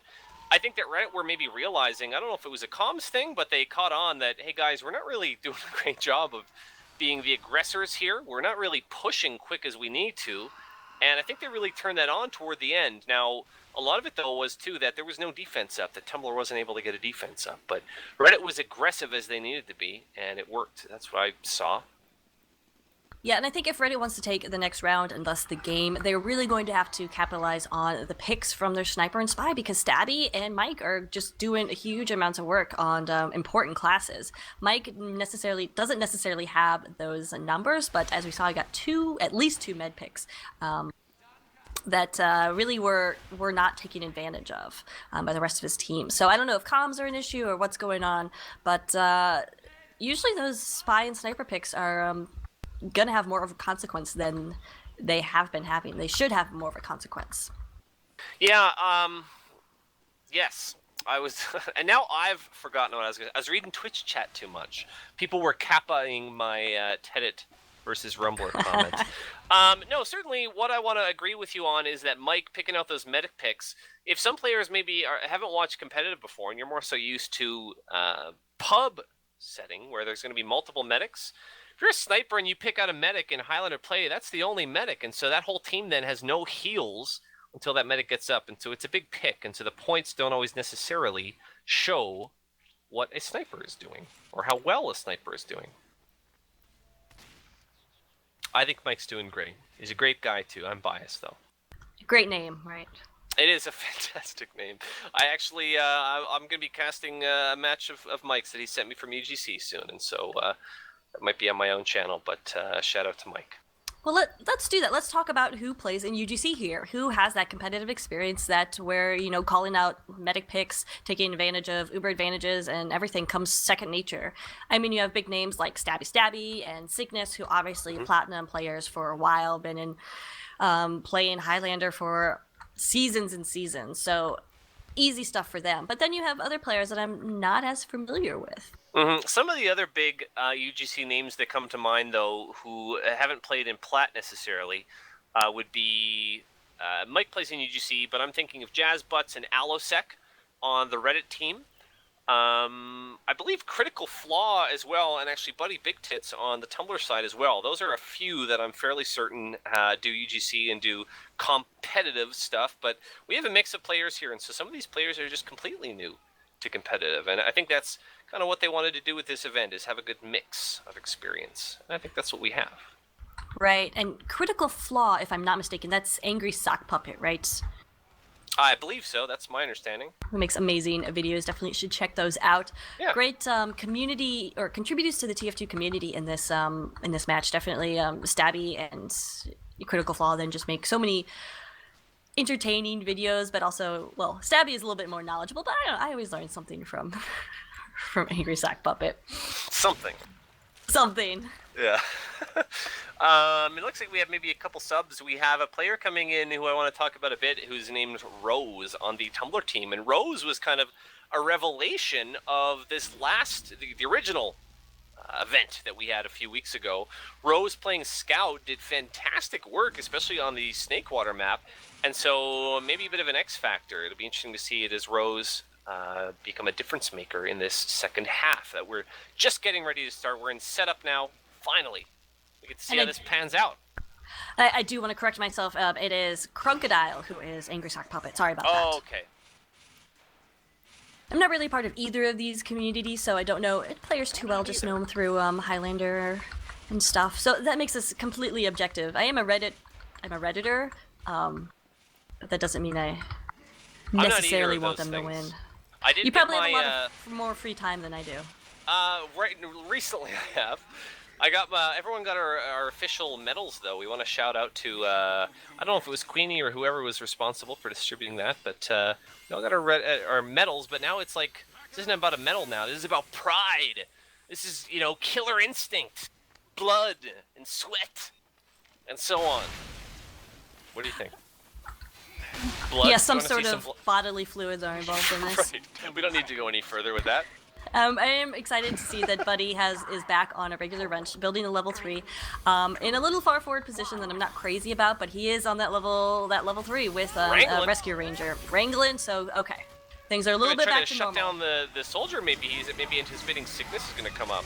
I think that Reddit were maybe realizing, I don't know if it was a comms thing, but they caught on that, hey guys, we're not really doing a great job of being the aggressors here. We're not really pushing quick as we need to. And I think they really turned that on toward the end. Now, a lot of it, though, was, too, that there was no defense up, that Tumblr wasn't able to get a defense up. But Reddit was aggressive as they needed to be, and it worked. That's what I saw. Yeah, and I think if Reddit wants to take the next round and thus the game, they're really going to have to capitalize on the picks from their Sniper and Spy because Stabby and Mike are just doing huge amounts of work on important classes. Mike doesn't necessarily have those numbers, but as we saw, he got at least two med picks. That really were not taken advantage of by the rest of his team. So I don't know if comms are an issue or what's going on, but usually those Spy and Sniper picks are gonna have more of a consequence than they have been having. They should have more of a consequence. Yeah, yes. I was, and now I've forgotten what I was going to. I was reading Twitch chat too much. People were kappaing my Teddit versus Rumbler comment. No, certainly what I want to agree with you on is that Mike picking out those medic picks, if some players maybe haven't watched competitive before and you're more so used to pub setting where there's going to be multiple medics, if you're a sniper and you pick out a medic in Highlander play, that's the only medic. And so that whole team then has no heals until that medic gets up. And so it's a big pick. And so the points don't always necessarily show what a sniper is doing or how well a sniper is doing. I think Mike's doing great. He's a great guy, too. I'm biased, though. Great name, right? It is a fantastic name. I actually, I'm going to be casting a match of Mike's that he sent me from UGC soon. And so that might be on my own channel, but shout out to Mike. Well, let's do that. Let's talk about who plays in UGC here. Who has that competitive experience that where, calling out medic picks, taking advantage of Uber advantages and everything comes second nature. I mean, you have big names like Stabby and Cygnus, who obviously platinum players for a while, been in playing Highlander for seasons and seasons. So easy stuff for them. But then you have other players that I'm not as familiar with. Mm-hmm. Some of the other big UGC names that come to mind, though, who haven't played in Plat necessarily, would be Mike plays in UGC, but I'm thinking of Jazz Butts and Allosec on the Reddit team. I believe Critical Flaw as well, and actually Buddy Big Tits on the Tumblr side as well. Those are a few that I'm fairly certain do UGC and do competitive stuff, but we have a mix of players here, and so some of these players are just completely new to competitive, and I think that's kind of what they wanted to do with this event, is have a good mix of experience, and I think that's what we have. Right, and Critical Flaw, if I'm not mistaken, that's Angry Sock Puppet, right? I believe so. That's my understanding. Who makes amazing videos. Definitely should check those out. Yeah. Great community or contributors to the TF2 community in this match. Definitely Stabby and Critical Flaw then just make so many entertaining videos, but also, well, Stabby is a little bit more knowledgeable, but I don't know, I always learn something from Angry Sock Puppet. Something. Yeah. It looks like we have maybe a couple subs. We have a player coming in who I want to talk about a bit, who's named Rose on the Tumblr team. And Rose was kind of a revelation of this the original event that we had a few weeks ago. Rose playing Scout did fantastic work, especially on the Snakewater map. And so maybe a bit of an X factor. It'll be interesting to see it as Rose become a difference maker in this second half that we're just getting ready to start. We're in setup now. Finally, we get to see how this pans out. I do want to correct myself. It is Crocodile who is Angry Sock Puppet. Sorry about that. Oh, okay. I'm not really part of either of these communities, so I don't know players too well. Just know them through Highlander and stuff. So that makes us completely objective. I'm a Redditor. But that doesn't mean I necessarily want them to win. I did. You probably have a lot of more free time than I do. Recently I have. I got everyone got our official medals though. We want to shout out to I don't know if it was Queenie or whoever was responsible for distributing that, but we all got our medals. But now it's like this isn't about a medal now. This is about pride. This is killer instinct, blood and sweat, and so on. What do you think? Blood? Yeah, some sort of bodily fluids are involved in this. Right. We don't need to go any further with that. I am excited to see that Buddy is back on a regular bench, building a level 3, in a little far forward position that I'm not crazy about, but he is on that level 3 with a Rescue Ranger wrangling. So okay, things are a little bit back to normal. Shut down the soldier. Maybe he's anticipating Cygnus is going to come up.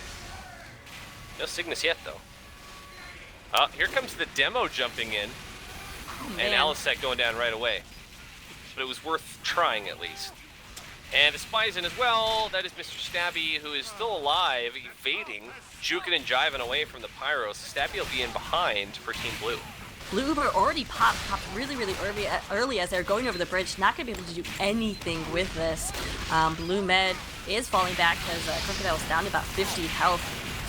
No Cygnus yet though. Here comes the demo jumping in, and Alisek going down right away. But it was worth trying at least. And the spy's in as well. That is Mr. Stabby, who is still alive, evading, juking and jiving away from the Pyros. Stabby will be in behind for Team Blue. Blue Uber already popped really early as they're going over the bridge. Not going to be able to do anything with this. Blue Med is falling back because Crocodile is down to about 50 health.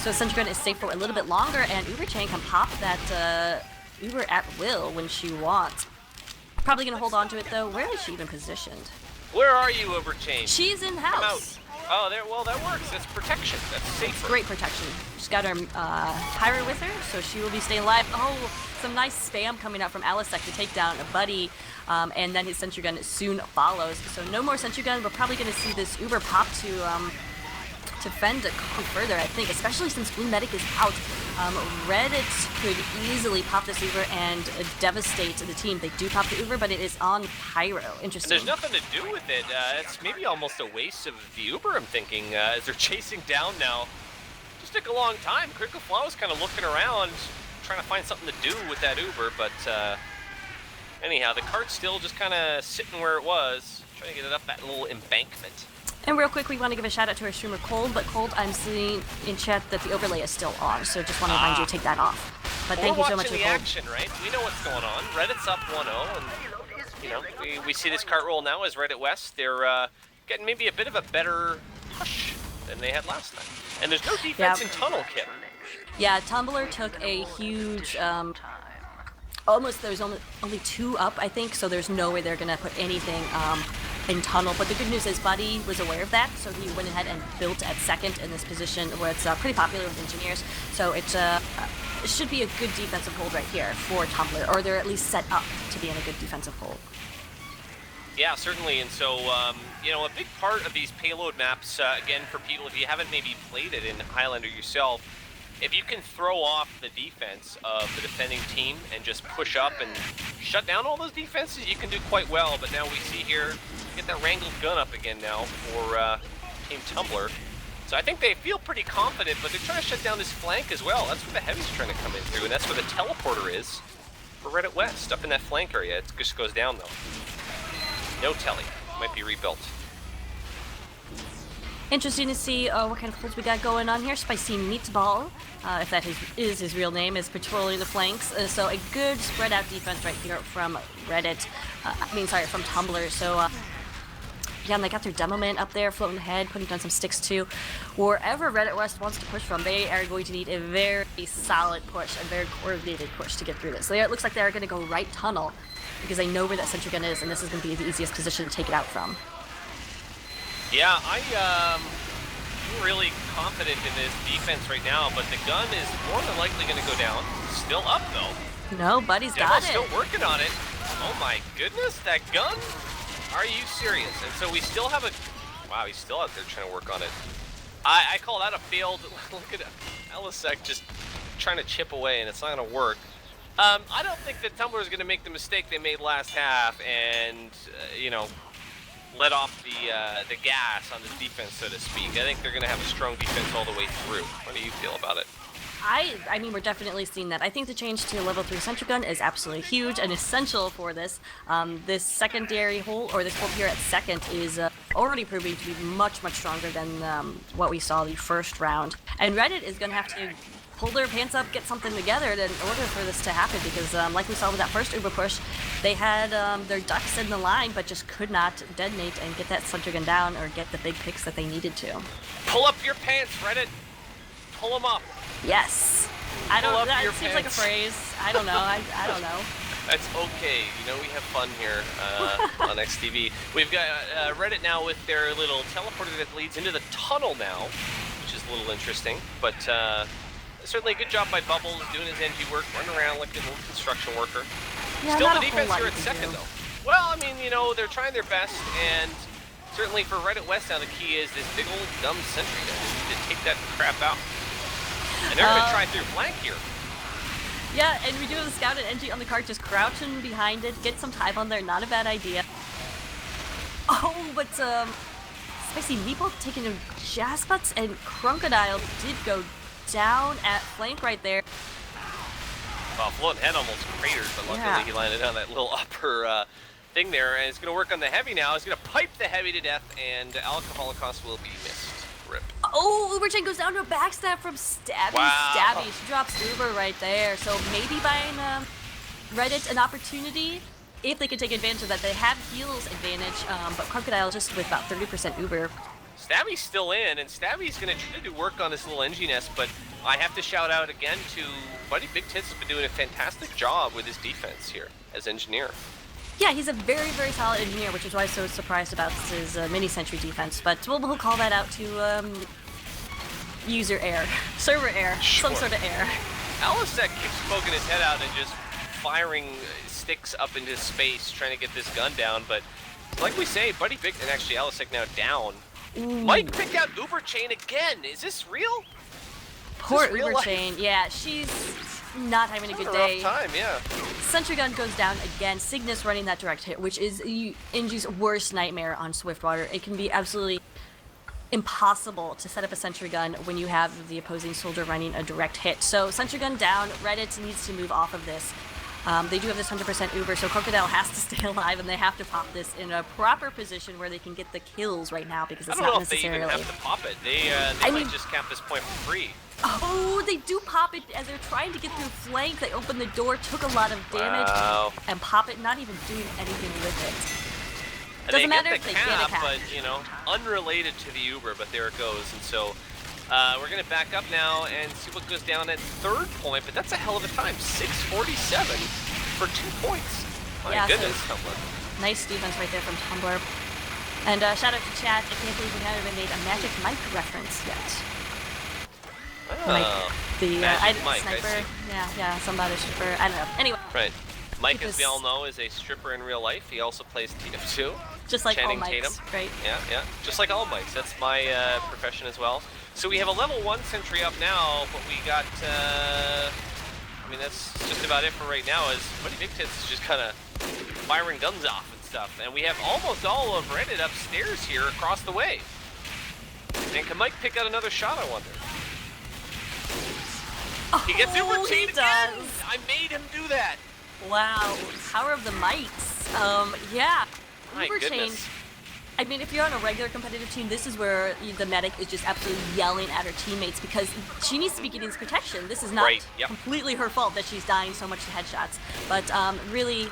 So Sentry Gun is safe for a little bit longer, and Uber Chain can pop that Uber at will when she wants. Probably going to hold on to it, though. Where is she even positioned? Where are you, Uber Chain? She's in house. Come out. Oh, there. Well, that works. That's protection. That's safer. Great protection. She's got her Pyro with her, so she will be staying alive. Oh, some nice spam coming out from Alisek to take down a buddy, and then his Sentry Gun soon follows. So no more Sentry Gun. We're probably going to see this Uber pop to fend further, I think, especially since Blue Medic is out. Reddit could easily pop this Uber and devastate the team. They do pop the Uber, but it is on Pyro. Interesting. And there's nothing to do with it. It's maybe almost a waste of the Uber, I'm thinking, as they're chasing down now. Just took a long time. Critical Flow is kind of looking around, trying to find something to do with that Uber, but anyhow, the cart's still just kind of sitting where it was, trying to get it up that little embankment. And real quick, we want to give a shout out to our streamer Cold, but Cold, I'm seeing in chat that the overlay is still on, so just want to remind you to take that off. But thank you so much for the action, right? We know what's going on. Reddit's up 1-0, and you know we see this cart roll now as Reddit West. They're getting maybe a bit of a better push than they had last time. And there's no defense in tunnel, Kip. Yeah, Tumblr took a huge. There's only 2 up, I think, so there's no way they're gonna put anything in tunnel. But the good news is Buddy was aware of that, so he went ahead and built at second in this position where it's pretty popular with engineers. So it should be a good defensive hold right here for Tumblr, or they're at least set up to be in a good defensive hold. Yeah, certainly. And so, you know, a big part of these payload maps, again, for people, if you haven't maybe played it in Highlander yourself, if you can throw off the defense of the defending team and just push up and shut down all those defenses, you can do quite well. But now we see here, get that wrangled gun up again now for Team Tumblr. So I think they feel pretty confident, but they're trying to shut down this flank as well. That's where the Heavy's trying to come in through, and that's where the teleporter is for Reddit West, up in that flank area. It just goes down, though. No telly. Might be rebuilt. Interesting to see what kind of holds we got going on here. Spicy Meatball, if that is his real name, is patrolling the flanks. So a good spread out defense right here from Reddit. From Tumblr. So yeah, and they got their demo man up there, floating ahead, putting down some sticks too. Wherever Reddit West wants to push from, they are going to need a very solid push, a very coordinated push to get through this. So it looks like they're going to go right tunnel because they know where that sentry gun is, and this is going to be the easiest position to take it out from. Yeah, I'm really confident in this defense right now, but the gun is more than likely going to go down. Still up, though. No, Buddy's got it. Still working on it. Oh my goodness, that gun? Are you serious? And so we still have a... Wow, he's still out there trying to work on it. I call that a failed... Look at Alisek just trying to chip away, and it's not going to work. I don't think that Tumblr is going to make the mistake they made last half and, you know, let off the gas on the defense, so to speak. I think they're going to have a strong defense all the way through. What do you feel about it? I mean, we're definitely seeing that. I think the change to level 3 sentry gun is absolutely huge and essential for this. This secondary hold, or this hold here at second, is already proving to be much, much stronger than what we saw the first round. And Reddit is going to have to pull their pants up, get something together in order for this to happen, because like we saw with that first Uber push, they had their ducks in the line, but just could not detonate and get that sentry gun down or get the big picks that they needed to. Pull up your pants, Reddit. Pull them up. Yes. I don't know. That seems like a phrase. I don't know. I don't know. That's okay. You know, we have fun here on eXtv. We've got Reddit now with their little teleporter that leads into the tunnel now, which is a little interesting. But certainly a good job by Bubbles doing his NG work, running around like a little construction worker. Yeah, still the defense here at second, though. Well, I mean, you know, they're trying their best, and certainly for Reddit West now, the key is this big old dumb sentry gun. They need to take that crap out. And they're going to try through flank here. Yeah, and we do have the scout and NG on the cart just crouching behind it. Get some time on there, not a bad idea. Oh, but Spicy Meatball taking a jazz butts, and Crocodile did go down at flank right there. Well, Floating Head almost cratered, but luckily he landed on that little upper thing there, and it's going to work on the heavy now. It's going to pipe the heavy to death, and Holocaust will be missed. Rip. Oh, Uberchain goes down to a backstab from Stabby. Wow. Stabby, she drops Uber right there. So maybe buying Reddit an opportunity, if they can take advantage of that. They have heals advantage, but Crocodile just with about 30% Uber. Stabby's still in, and Stabby's going to try to do work on this little NG-nest, but I have to shout out again to Buddy Big Tits has been doing a fantastic job with his defense here as engineer. Yeah, he's a very, very solid engineer, which is why I'm so surprised about his mini-sentry defense. But we'll call that out to user error, server error, some sort of error. Alisek keeps poking his head out and just firing sticks up into space, trying to get this gun down. But like we say, Buddy Big, and actually Alisek now down. Ooh. Mike picked out Uberchain again. Is this real? Poor Uberchain. Yeah, she's not having a good day. Rough time, yeah. Sentry gun goes down again. Cygnus running that direct hit, which is Inji's worst nightmare on Swiftwater. It can be absolutely impossible to set up a sentry gun when you have the opposing soldier running a direct hit. So sentry gun down. Reddit needs to move off of this. They do have this 100% Uber, so Crocodile has to stay alive, and they have to pop this in a proper position where they can get the kills right now, because it's not necessarily... I don't know if they even have to pop it. They might just cap this point for free. Oh, they do pop it as they're trying to get through flank. They open the door, took a lot of damage, and pop it, not even doing anything with it. And Doesn't matter get if the they get a cap. But, you know, unrelated to the Uber, but there it goes. And so we're going to back up now and see what goes down at third point, but that's a hell of a time. 6:47 for 2 points. My goodness, so Tumblr. Nice defense right there from Tumblr. And shout out to chat. I can't believe we haven't made a Magic Mike reference yet. Mike, the Mike, sniper. Yeah, somebody stripper. I don't know. Anyway. Right. Mike, as we all know, is a stripper in real life. He also plays TF2. Just like Channing all Mikes, Tatum. right? Yeah. Just like all Mikes. That's my profession as well. So we have a level 1 sentry up now, but we got, I mean, that's just about it for right now, as Buddy Big Tits is just kind of firing guns off and stuff. And we have almost all of Reddit upstairs here across the way. And can Mike pick out another shot, I wonder? He gets Uberchain again! I made him do that! Wow, power of the mics. Yeah. My goodness. I mean, if you're on a regular competitive team, this is where the medic is just absolutely yelling at her teammates because she needs to be getting this protection. This is not completely her fault that she's dying so much to headshots, but really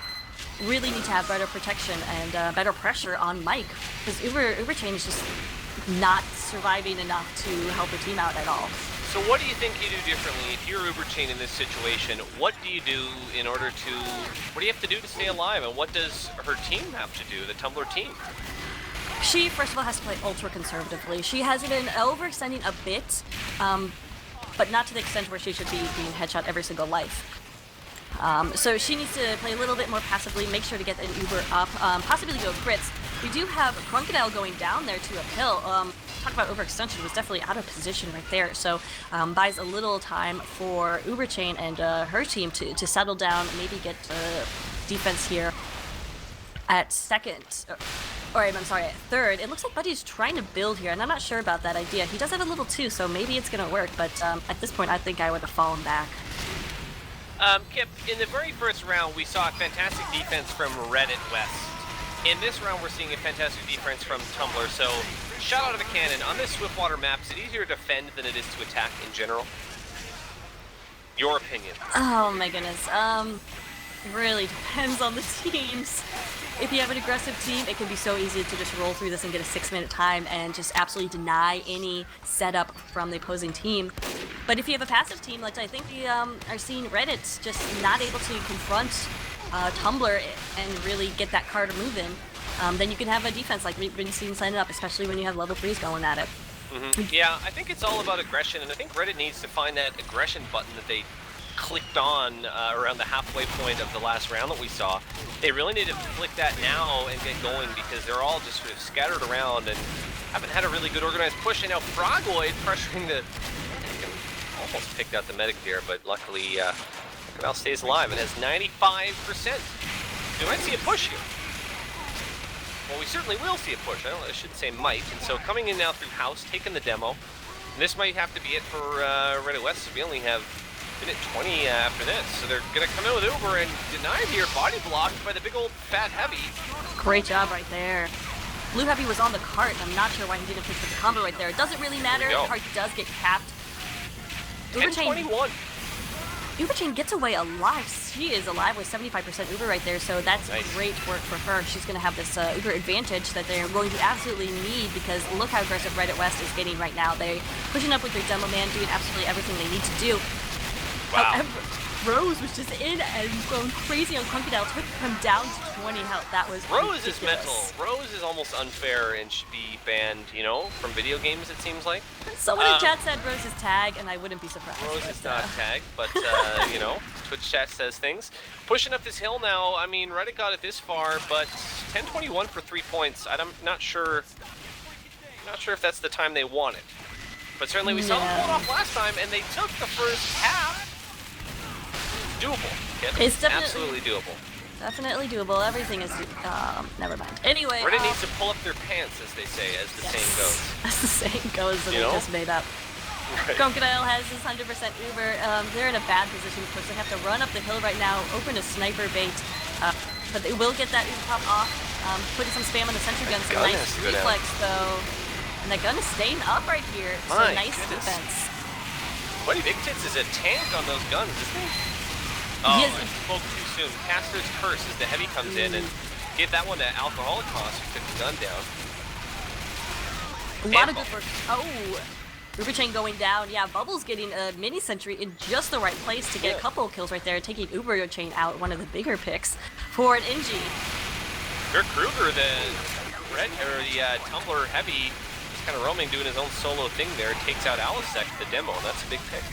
need to have better protection and better pressure on Mike, because Uberchain is just not surviving enough to help her team out at all. So what do you think you do differently if you're Uberchain in this situation? What do you do in order to, what do you have to do to stay alive, and what does her team have to do, the Tumblr team? She, first of all, has to play ultra conservatively. She has been overextending a bit, but not to the extent where she should be being headshot every single life. So she needs to play a little bit more passively, make sure to get an Uber up, possibly go crits. We do have Crocodile going down there to a kill. Talk about overextension, was definitely out of position right there. So buys a little time for Uberchain and her team to settle down, maybe get defense here at second. Or I'm sorry, at third. It looks like Buddy's trying to build here, and I'm not sure about that idea. He does have a little too, so maybe it's going to work, but at this point I think I would have fallen back. Kip, in the very first round, we saw a fantastic defense from Reddit West. In this round, we're seeing a fantastic defense from Tumblr, so shot out of a cannon. On this Swiftwater map, is it easier to defend than it is to attack in general? Your opinion. Oh my goodness. Really depends on the teams. If you have an aggressive team, it can be so easy to just roll through this and get a 6-minute time and just absolutely deny any setup from the opposing team. But if you have a passive team, like I think we are seeing Reddit just not able to confront Tumblr and really get that card moving, then you can have a defense like we've been seeing signing up, especially when you have level 3s going at it. Yeah, I think it's all about aggression, and I think Reddit needs to find that aggression button that they clicked on around the halfway point of the last round that we saw. They really need to flick that now and get going, because they're all just sort of scattered around and haven't had a really good organized push. And now Frogoid pressuring the... Almost picked out the medic there, but luckily Crocodile stays alive and has 95%. We might see a push here. Well, we certainly will see a push. I should say might. And so coming in now through house, taking the demo. And this might have to be it for Reddit West, so we only have minute 20 after this. So they're going to come in with Uber and denied here. Body blocked by the big old fat heavy. Great job right there. Blue Heavy was on the cart, and I'm not sure why he didn't pick the combo right there. It doesn't really matter. The cart does get capped. 10-21. Uber Chain gets away alive. She is alive with 75% Uber right there, so that's great work for her. She's going to have this Uber advantage that they're going to absolutely need, because look how aggressive Reddit West is getting right now. They're pushing up with their Demo Man, doing absolutely everything they need to do. Wow. However, Rose was just in and going crazy on Crocodile, took him down to 20 health. That was Rose ridiculous. is mental. Rose is almost unfair and should be banned, you know, from video games, it seems like. Someone in chat said Rose is tag, and I wouldn't be surprised. Rose is not tagged, but, you know, Twitch chat says things. Pushing up this hill now. I mean, Reddit got it this far, but 10-21 for 3 points. I'm not sure if that's the time they wanted. But certainly we saw them pull it off last time, and they took the first half. Doable. Yep. It's definitely absolutely doable. Definitely doable. Everything is, never mind. Anyway. Reddit needs to pull up their pants, as they say, as the saying goes. As the saying goes that we just made up. Right. Crocodile has his 100% Uber. They're in a bad position because they have to run up the hill right now, open a sniper bait. But they will get that Uber pop off, putting some spam on the sentry gun. Some nice reflex, though. And the gun is staying up right here. So nice defense. Buddy Big Tits is a tank on those guns, isn't he? Oh, I spoke too soon. Caster's Curse as the heavy comes in and gave that one to Alcoholic Cost, who took the gun down. A lot of good work. Oh, Uber Chain going down. Yeah, Bubbles getting a mini sentry in just the right place to get a couple of kills right there, taking Uber Chain out, one of the bigger picks for an NG. Dirk Kruger, the Tumblr heavy, is kind of roaming, doing his own solo thing there, takes out Alisek, the demo, and that's a big pick.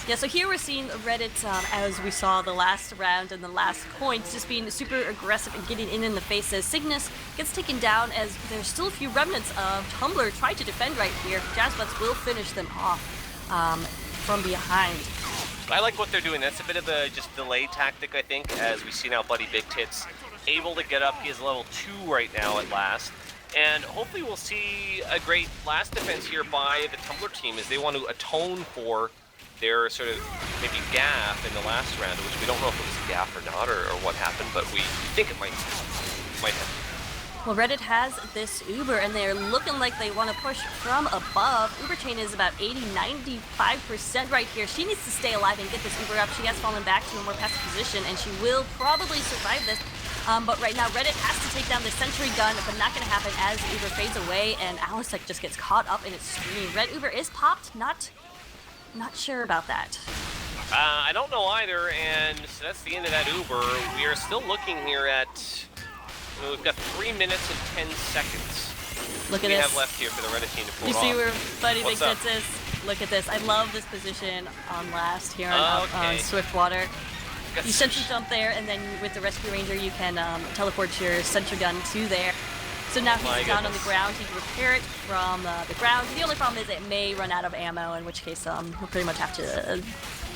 Yeah, so here we're seeing Reddit, as we saw the last round and the last points, just being super aggressive and getting in the faces. Cygnus gets taken down as there's still a few remnants of Tumblr trying to defend right here. Jazzbutts will finish them off from behind. I like what they're doing. That's a bit of a just delay tactic, I think, as we see now Buddy Big Tits able to get up. He is level 2 right now at last. And hopefully we'll see a great last defense here by the Tumblr team as they want to atone for their sort of maybe gaff in the last round, which we don't know if it was a gaff or not, or what happened, but we think it might have. Well, Reddit has this Uber, and they're looking like they want to push from above. Uber Chain is about 80-95% right here. She needs to stay alive and get this Uber up. She has fallen back to a more passive position, and she will probably survive this. But right now, Reddit has to take down the sentry gun, but not going to happen as the Uber fades away, and Alisek just gets caught up in its stream. Red Uber is popped, Not sure about that. I don't know either, and so that's the end of that Uber. We are still looking here at, we've got 3 minutes and 10 seconds. Look at this. We have left here for the Reddit team to pull You off. see where Buddy Big Tits is? Look at this. I love this position on last here on Swiftwater. You sentry jump there, and then with the Rescue Ranger, you can teleport your sentry gun to there. So now he's down on the ground. He can repair it from the ground. The only problem is it may run out of ammo, in which case he'll pretty much have to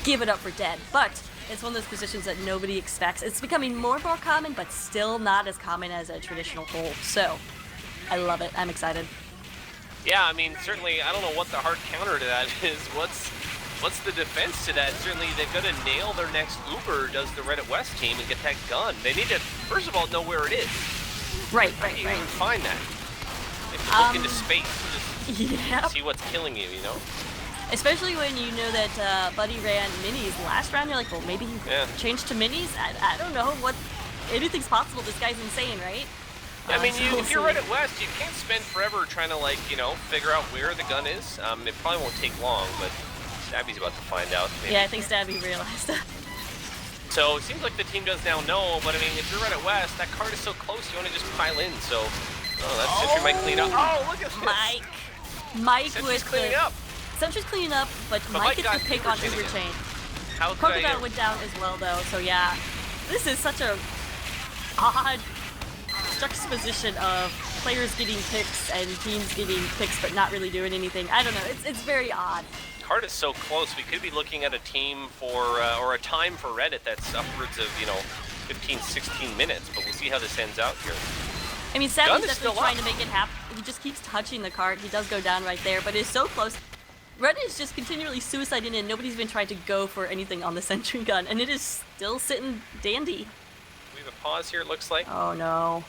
give it up for dead. But it's one of those positions that nobody expects. It's becoming more and more common, but still not as common as a traditional hold. So I love it. I'm excited. Yeah, I mean, certainly, I don't know what the hard counter to that is. What's the defense to that? Certainly, they've got to nail their next Uber, does the Reddit West team, and get that gun. They need to, first of all, know where it is. Right. You can find that. If you look into space, just see what's killing you, you know? Especially when you know that Buddy ran minis last round, you're like, well, maybe he changed to minis? I don't know. Anything's possible. This guy's insane, right? I mean, if you're Reddit West, you can't spend forever trying to, like, you know, figure out where the gun is. It probably won't take long, but Stabby's about to find out. Maybe. Yeah, I think Stabby realized that. So it seems like the team does now know, but I mean, if you're Reddit West, that card is so close, you want to just pile in. So, that sentry might clean up. Oh, look at this. Mike Sentry's cleaning up. Sentry's cleaning up, but Mike gets the pick on Uber Chain. Crocodile went down as well, though. So yeah, this is such a odd juxtaposition of players getting picks and teams getting picks, but not really doing anything. I don't know. It's very odd. Card is so close. We could be looking at a team for, or a time for Reddit that's upwards of, 15, 16 minutes, but we'll see how this ends out here. I mean, Savvy's definitely trying to make it happen. He just keeps touching the card. He does go down right there, but it's so close. Reddit is just continually suiciding and nobody's been trying to go for anything on the sentry gun, and it is still sitting dandy. We have a pause here, it looks like. Oh no.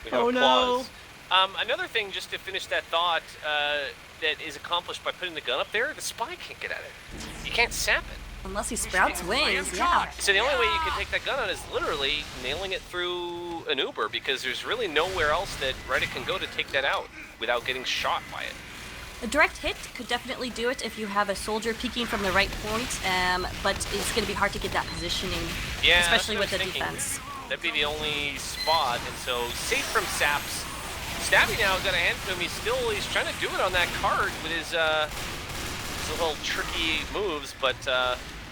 We have Oh, a no. pause. Another thing, just to finish that thought, that is accomplished by putting the gun up there, the spy can't get at it. You can't sap it. Unless he sprouts wings, yeah. So the only way you can take that gun out is literally nailing it through an Uber, because there's really nowhere else that Reddit can go to take that out without getting shot by it. A direct hit could definitely do it if you have a soldier peeking from the right point, but it's going to be hard to get that positioning, Yeah, especially with that's what the I was thinking. defense. That'd be the only spot, and so safe from saps. Stabby now got a hand to him. He's trying to do it on that card with his little tricky moves, but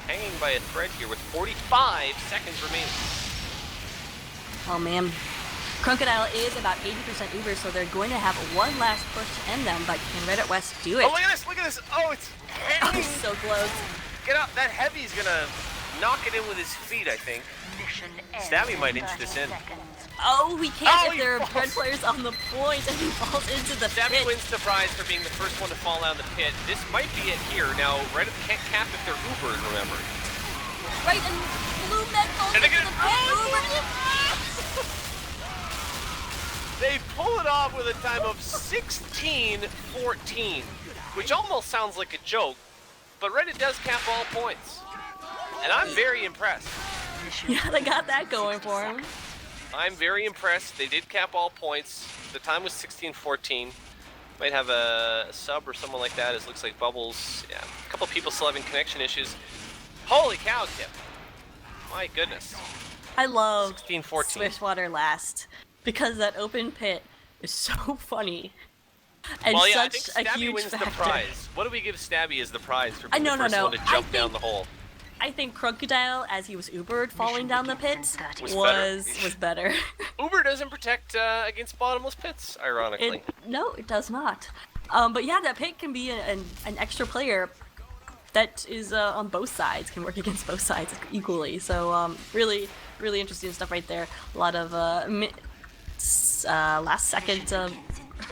hanging by a thread here with 45 seconds remaining. Oh man. Crocodile is about 80% Uber, so they're going to have one last push to end them, but can Reddit West do it? Oh, look at this! Look at this! Oh, it's heavy! Oh, so close. Get up! That heavy's gonna knock it in with his feet, I think. Stabby might inch this in. Oh, we can't Oh, if he there are falls. red players on the point, and he falls into the Stabby pit. wins the prize for being the first one to fall down the pit. This might be it here. Now, Reddit can't cap if they're Ubered, remember. Right, and Blue Med falls And into they're the gonna- pit. They pull it off with a time of 16-14, which almost sounds like a joke, but Reddit does cap all points. And I'm very impressed. Yeah, they got that going for him. I'm very impressed. They did cap all points. The time was 16-14. Might have a sub or someone like that. It looks like Bubbles. Yeah, a couple people still having connection issues. Holy cow, Kip. My goodness. I love 16-14. Swishwater last because that open pit is so funny and Well, yeah, I think such a Stabby huge wins factor. the prize. What do we give Stabby as the prize for being No, the first no. one to I jump down think- the hole? I think Crocodile, as he was Ubered falling down the pit, Was was better. Uber doesn't protect against bottomless pits, ironically. No, it does not. But yeah, that pit can be an extra player that is on both sides, can work against both sides equally. So really, really interesting stuff right there. A lot of last second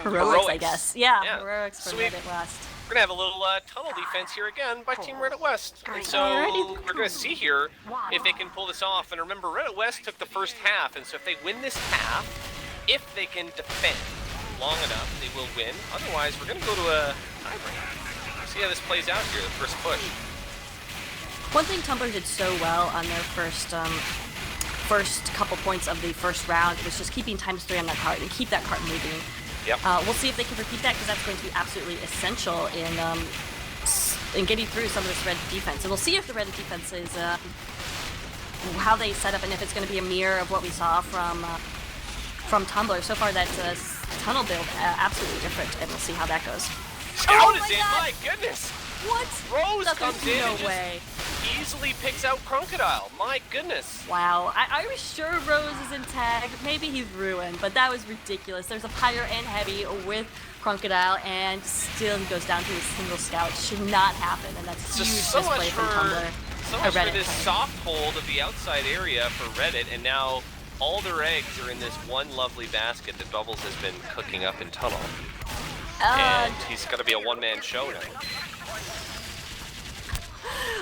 heroics, I guess. Yeah, heroics for So Reddit West. We're going to have a little tunnel defense here again by Team Reddit West. And so Alrighty. we're going to see here if they can pull this off. And remember, Reddit West took the first half, and so if they win this half, if they can defend long enough, they will win. Otherwise, we're going to go to a tiebreak. See how this plays out here, the first push. One thing Tumblr did so well on their first couple points of the first round was just keeping ×3 on that card and keep that card moving. Yep. We'll see if they can repeat that because that's going to be absolutely essential in getting through some of this red defense. And we'll see if the red defense is how they set up and if it's going to be a mirror of what we saw from Tumblr. So far, that tunnel build absolutely different, and we'll see how that goes. Scout is my in, God. my goodness! What? Rose There's comes in no and just way. easily picks out Crocodile. My goodness. Wow, I was sure Rose is in tag. Maybe he's ruined, but that was ridiculous. There's a Pyre and Heavy with Crocodile, and still he goes down to a single scout. Should not happen, and that's huge So much display from for Tumblr. so much for Reddit this player. soft hold of the outside area for Reddit, and now all their eggs are in this one lovely basket that Bubbles has been cooking up in Tunnel. And he's going to be a one-man show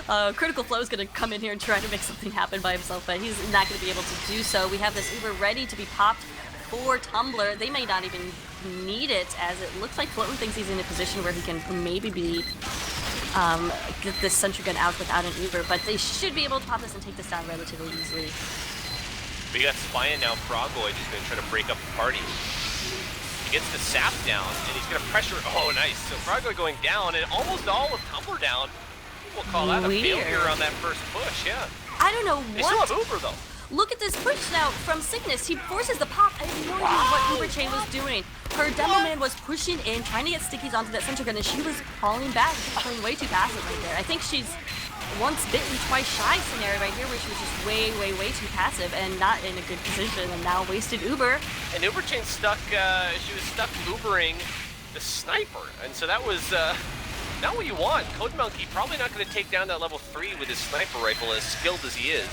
now. Critical Flow is going to come in here and try to make something happen by himself, but he's not going to be able to do so. We have this Uber ready to be popped for Tumblr. They may not even need it, as it looks like Floatin thinks he's in a position where he can maybe be get this sentry gun out without an Uber, but they should be able to pop this and take this down relatively easily. We got Spy now, Frogoid is going to try to break up the party. He gets the sap down, and he's going to pressure. Oh, nice. So Frogoid going down, and almost all of Tumblr down. We'll call that a failure on that first push, yeah. I don't know They still what. have Uber, though. Look at this push now from Cygnus. He forces the pop. I have no idea what Uber Chain was doing. Her demo man was pushing in, trying to get stickies onto that sentry gun, and she was falling back. She was playing way too passive right there. I think she's once bitten, twice shy scenario right here, where she was just way, way, way too passive and not in a good position, and now wasted Uber. And Uber Chain stuck, she was stuck Ubering the sniper, and so that was not what you want. Code Monkey probably not going to take down that level 3 with his sniper rifle, as skilled as he is.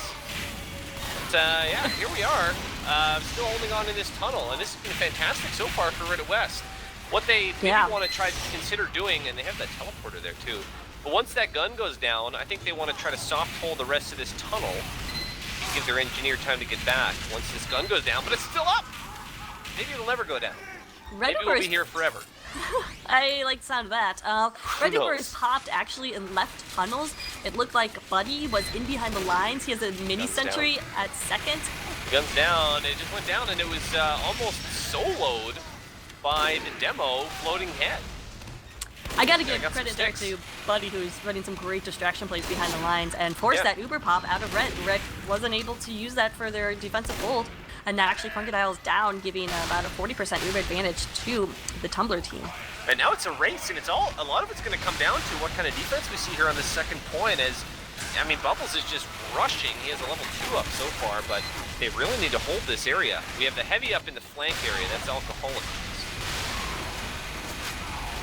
But yeah, here we are, still holding on in this tunnel, and this has been fantastic so far for Reddit West. What they maybe Yeah. want to try to consider doing, and they have that teleporter there too, but once that gun goes down, I think they want to try to soft hole the rest of this tunnel, give their engineer time to get back once this gun goes down, but it's still up! Maybe it'll never go down. Red Maybe we'll be Doors. here forever. I like the sound of that. Red knows? Doors popped actually in left tunnels. It looked like Buddy was in behind the lines. He has a mini Guns sentry at second. Guns down, it just went down, and it was almost soloed by the demo floating head. I gotta Yeah, give got some credit there sticks. to Buddy, who's running some great distraction plays behind the lines and forced that Uber pop out of Red. Red wasn't able to use that for their defensive hold, and now actually Crocodile's down, giving about a 40% Uber advantage to the Tumblr team. And now it's a race, and a lot of it's going to come down to what kind of defense we see here on this second point. As I mean, Bubbles is just rushing. He has a level 2 up so far, but they really need to hold this area. We have the heavy up in the flank area. That's Alcoholic.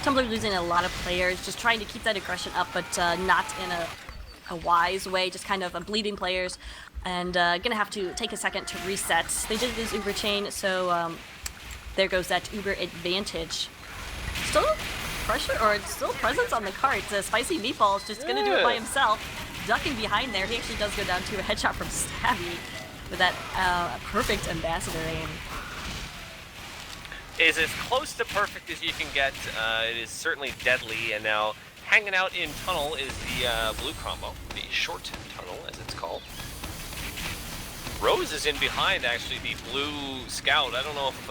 Tumblr losing a lot of players, just trying to keep that aggression up, but not in a wise way, just kind of bleeding players, and gonna have to take a second to reset. They did lose Uber chain, so there goes that Uber advantage. Still pressure, or still presence on the cart. Spicy Meatball is just gonna do it by himself, ducking behind there. He actually does go down to a headshot from Stabby with that perfect ambassador aim. Is as close to perfect as you can get. It is certainly deadly, and now hanging out in tunnel is the blue combo, the short tunnel as it's called. Rose is in behind, actually, the blue scout. I don't know if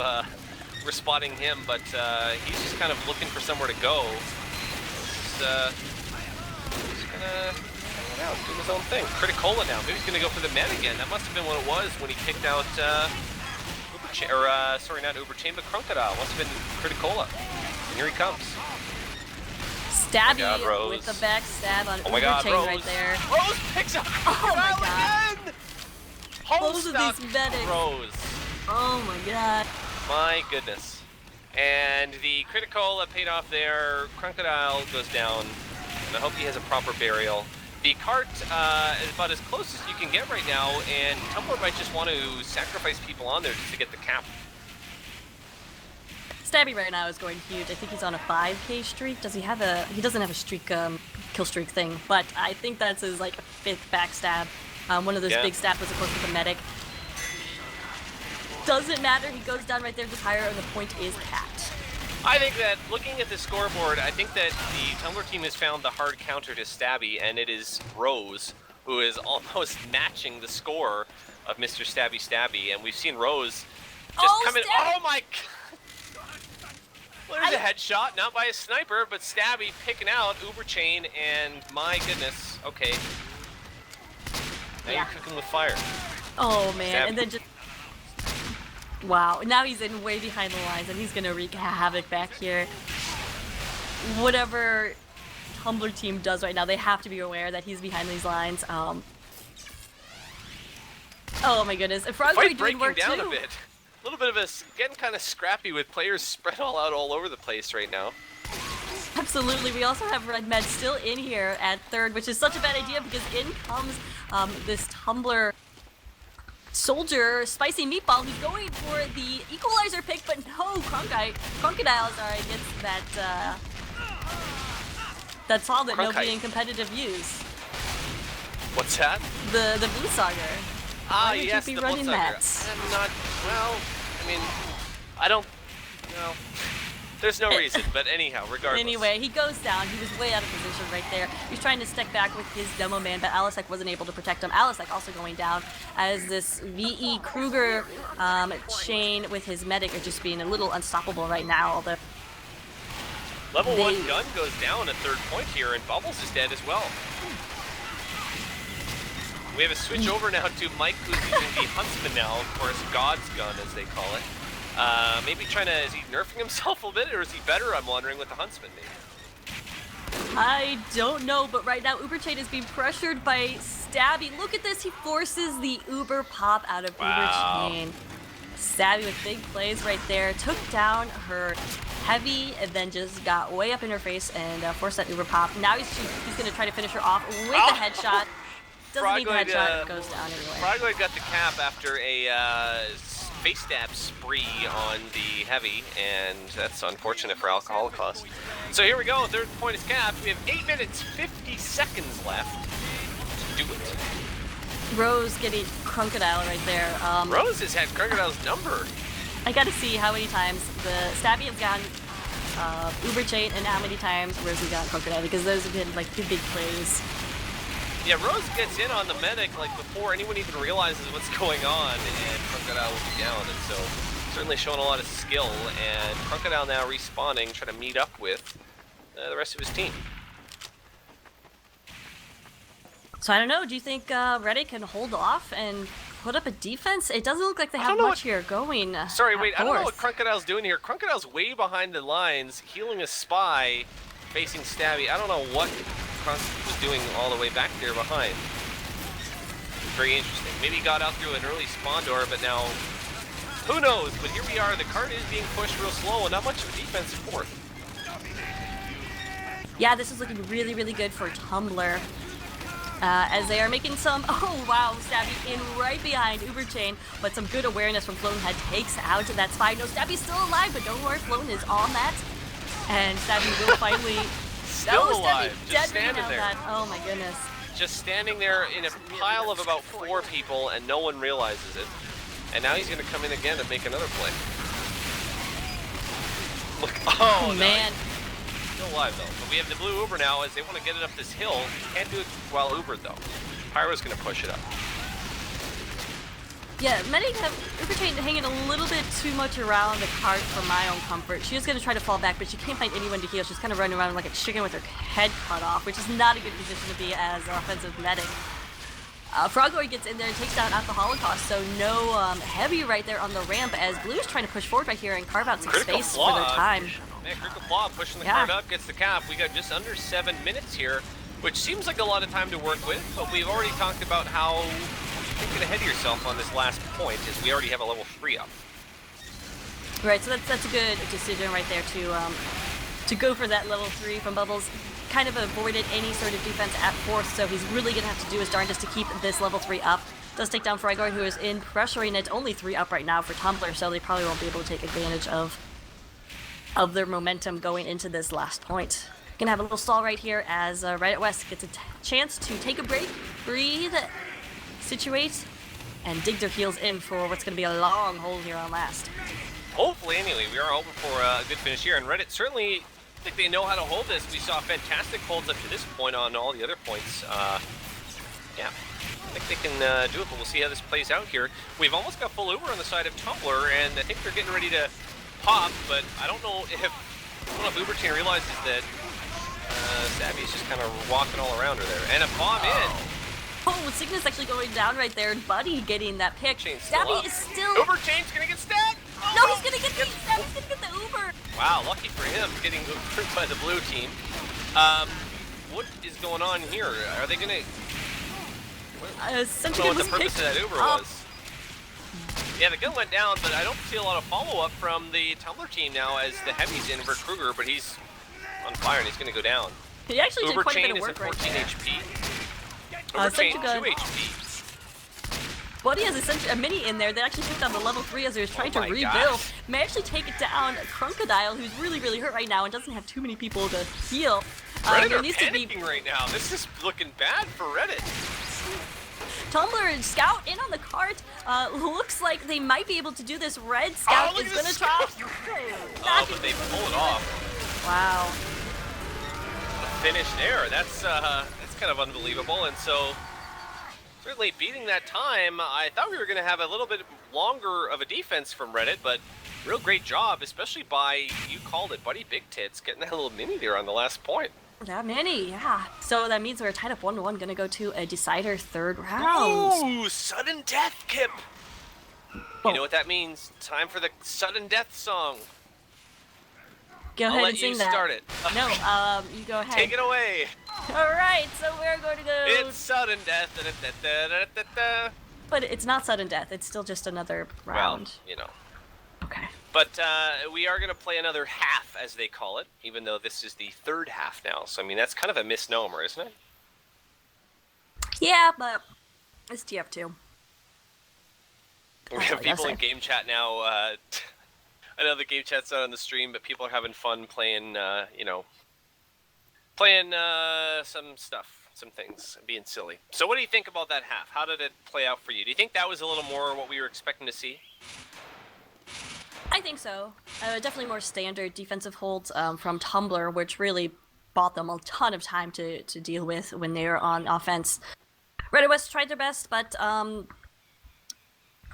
we're spotting him, but he's just kind of looking for somewhere to go. Just gonna hang out, doing his own thing. Criticola now. Maybe he's gonna go for the men again. That must have been what it was when he kicked out sorry, not Uber Chain, but Crocodile. Must have been Criticola. And here he comes. Stabby God, Rose. with the backstab on Oh my Uber God, Chain Rose. right there. Rose picks up Oh my Crocodile God. again! Both of Homestuck these medics. Rose. Oh my God. My goodness. And the Criticola paid off there. Crocodile goes down. And I hope he has a proper burial. The cart is about as close as you can get right now, and Tumblr might just want to sacrifice people on there just to get the cap. Stabby right now is going huge. I think he's on a 5K streak. Does he have a? He doesn't have a streak, kill streak thing, but I think that's his like 5th backstab. One of those big stab was of course with the medic. Doesn't matter. He goes down right there just higher, and the point is capped. I think that looking at the scoreboard, I think that the Tumblr team has found the hard counter to Stabby, and it is Rose, who is almost matching the score of Mr. Stabby Stabby, and we've seen Rose just come in. Oh my God! Well, there's a headshot, not by a sniper, but Stabby picking out Uber Chain, and my goodness, okay. Now you're cooking with fire. Oh man, Stabby. and then just. Wow, now he's in way behind the lines, and he's gonna wreak havoc back here. Whatever Tumblr team does right now, they have to be aware that he's behind these lines. Oh my goodness, and Frog's Fight doing breaking work down too. a bit. A little bit of getting kind of scrappy with players spread all over the place right now. Absolutely, we also have Red Med still in here at 3rd, which is such a bad idea because in comes this Tumblr soldier, Spicy Meatball, who's going for the equalizer pick, but no, Crocodiles are against that saw that nobody in competitive use. What's that? The Bluesauger. Why would yes, you be the running Bloodsucker. that? I'm not, well, I mean, I don't, no, there's no reason, but anyhow, regardless. Anyway, he goes down. He was way out of position right there. He's trying to stick back with his demo man, but Alisek wasn't able to protect him. Alisek also going down as this V.E. Kruger chain with his medic are just being a little unstoppable right now. Although Level 1 gun goes down at 3rd point here, and Bubbles is dead as well. We have a switch over now to Mike, who's using the Huntsman now, of course, God's gun, as they call it. Maybe trying to, is he nerfing himself a little bit, or is he better, I'm wondering, with the Huntsman, maybe? I don't know, but right now Uber Chain is being pressured by Stabby. Look at this, he forces the Uber pop out of Uber Chain. Stabby with big plays right there, took down her heavy, and then just got way up in her face and forced that Uber pop. Now he's going to try to finish her off with a headshot. Doesn't need the headshot, goes down anyway. Frogloid got the cap after a face stab spree on the heavy, and that's unfortunate for Alcoholocaust. So here we go, third point is capped. We have 8 minutes, 50 seconds left to do it. Rose getting Crocodile right there. Rose has had Crocodile's number. I gotta see how many times the Stabby has gotten Uber Chain and how many times Rose has gotten Crocodile, because those have been like the big plays. Yeah, Rose gets in on the medic like before anyone even realizes what's going on, and Crocodile will be down, and so certainly showing a lot of skill, and Crocodile now respawning, trying to meet up with the rest of his team. So I don't know, do you think Reddit can hold off and put up a defense? It doesn't look like they have much here going. Sorry, wait, I don't know what Crocodile's doing here. Crocodile's way behind the lines, healing a spy, facing Stabby. I don't know what Crunch was doing all the way back there behind. Very interesting. Maybe he got out through an early spawn door, but now, who knows? But here we are, the cart is being pushed real slow, and not much of a defense fourth. Yeah, this is looking really, really good for Tumblr. As they are making some, oh wow, Stabby in right behind Uber Chain, but some good awareness from Floatenhead takes out that spy. No, Stabby's still alive, but don't worry, Floaten is on that. And Stabby will finally... Still alive, just standing there. That. Oh my goodness. Just standing there in a pile of about 4 people, and no one realizes it. And now he's going to come in again and make another play. Look, oh man. Nice. Still alive though. But we have the blue Uber now as they want to get it up this hill. Can't do it while Ubered though. Pyro's going to push it up. Yeah, Medic have Uber Chain hanging a little bit too much around the cart for my own comfort. She is going to try to fall back, but she can't find anyone to heal. She's kind of running around like a chicken with her head cut off, which is not a good position to be as an offensive medic. Frogoid gets in there and takes down at the Holocaust, so no heavy right there on the ramp as Blue's trying to push forward right here and carve out some space for their time. Man, Critical Flaw pushing the cart up, gets the cap. We got just under 7 minutes here, which seems like a lot of time to work with, but we've already talked about how thinking ahead of yourself on this last point is we already have a level 3 up. Right, so that's a good decision right there to go for that level 3 from Bubbles. Kind of avoided any sort of defense at fourth, so he's really gonna have to do his darndest to keep this level 3 up. Does take down Frygor, who is in pressuring it. Only 3 up right now for Tumblr, so they probably won't be able to take advantage of their momentum going into this last point. Gonna have a little stall right here as Reddit West gets a chance to take a break, breathe, situate, and dig their heels in for what's gonna be a long hold here on last. Hopefully, anyway, we are hoping for a good finish here, and Reddit certainly think they know how to hold this. We saw fantastic holds up to this point on all the other points. Yeah, I think they can do it, but we'll see how this plays out here. We've almost got full Uber on the side of Tumblr, and I think they're getting ready to pop, but I don't know if Uber Chain realizes that Stabby is just kind of walking all around her there. And a bomb in. Oh, Cygnus actually going down right there, and Buddy getting that pick. Stabby is still... Uber Chain's gonna get stabbed! Oh, no, he's gonna get the... Stabby's gonna get the Uber! Wow, lucky for him, getting Ubered by the blue team. What is going on here? Are they gonna... I don't know what the purpose of that Uber was. Yeah, the gun went down, but I don't see a lot of follow-up from the Tumblr team now as the heavy's in for Kruger, but he's on fire and he's gonna go down. He actually did quite a bit of work right there. 14 HP. Chain, 2 HP. Buddy has a mini in there that actually took down the level 3 as he was trying to rebuild. Gosh. May actually take it down Crocodile, who's really, really hurt right now and doesn't have too many people to heal. Reddit are panicking right now. This is looking bad for Reddit. Tumblr and Scout in on the cart. Looks like they might be able to do this. Red Scout is going to try. Oh, but they pull it off. Wow. The finish there. That's kind of unbelievable. And so, certainly beating that time, I thought we were going to have a little bit longer of a defense from Reddit, but real great job, especially by, you called it, Buddy Big Tits, getting that little mini there on the last point. That many, yeah. So that means we're tied up 1-1, gonna go to a decider third round. Ooh, sudden death, Kip. You know what that means? Time for the sudden death song. Go ahead and sing that. I'll let you start it. No, you go ahead. Take it away. All right, so we're going to go. It's sudden death. But it's not sudden death. It's still just another round. Well, you know. Okay. But we are going to play another half, as they call it, even though this is the third half now. So, I mean, that's kind of a misnomer, isn't it? Yeah, but it's TF2. We That's all have I gotta people in say. game chat now. I know the game chat's not on the stream, but people are having fun playing, playing some stuff, some things, being silly. So what do you think about that half? How did it play out for you? Do you think that was a little more what we were expecting to see? I think so. Definitely more standard defensive holds from Tumblr, which really bought them a ton of time to deal with when they were on offense. Reddit West tried their best, but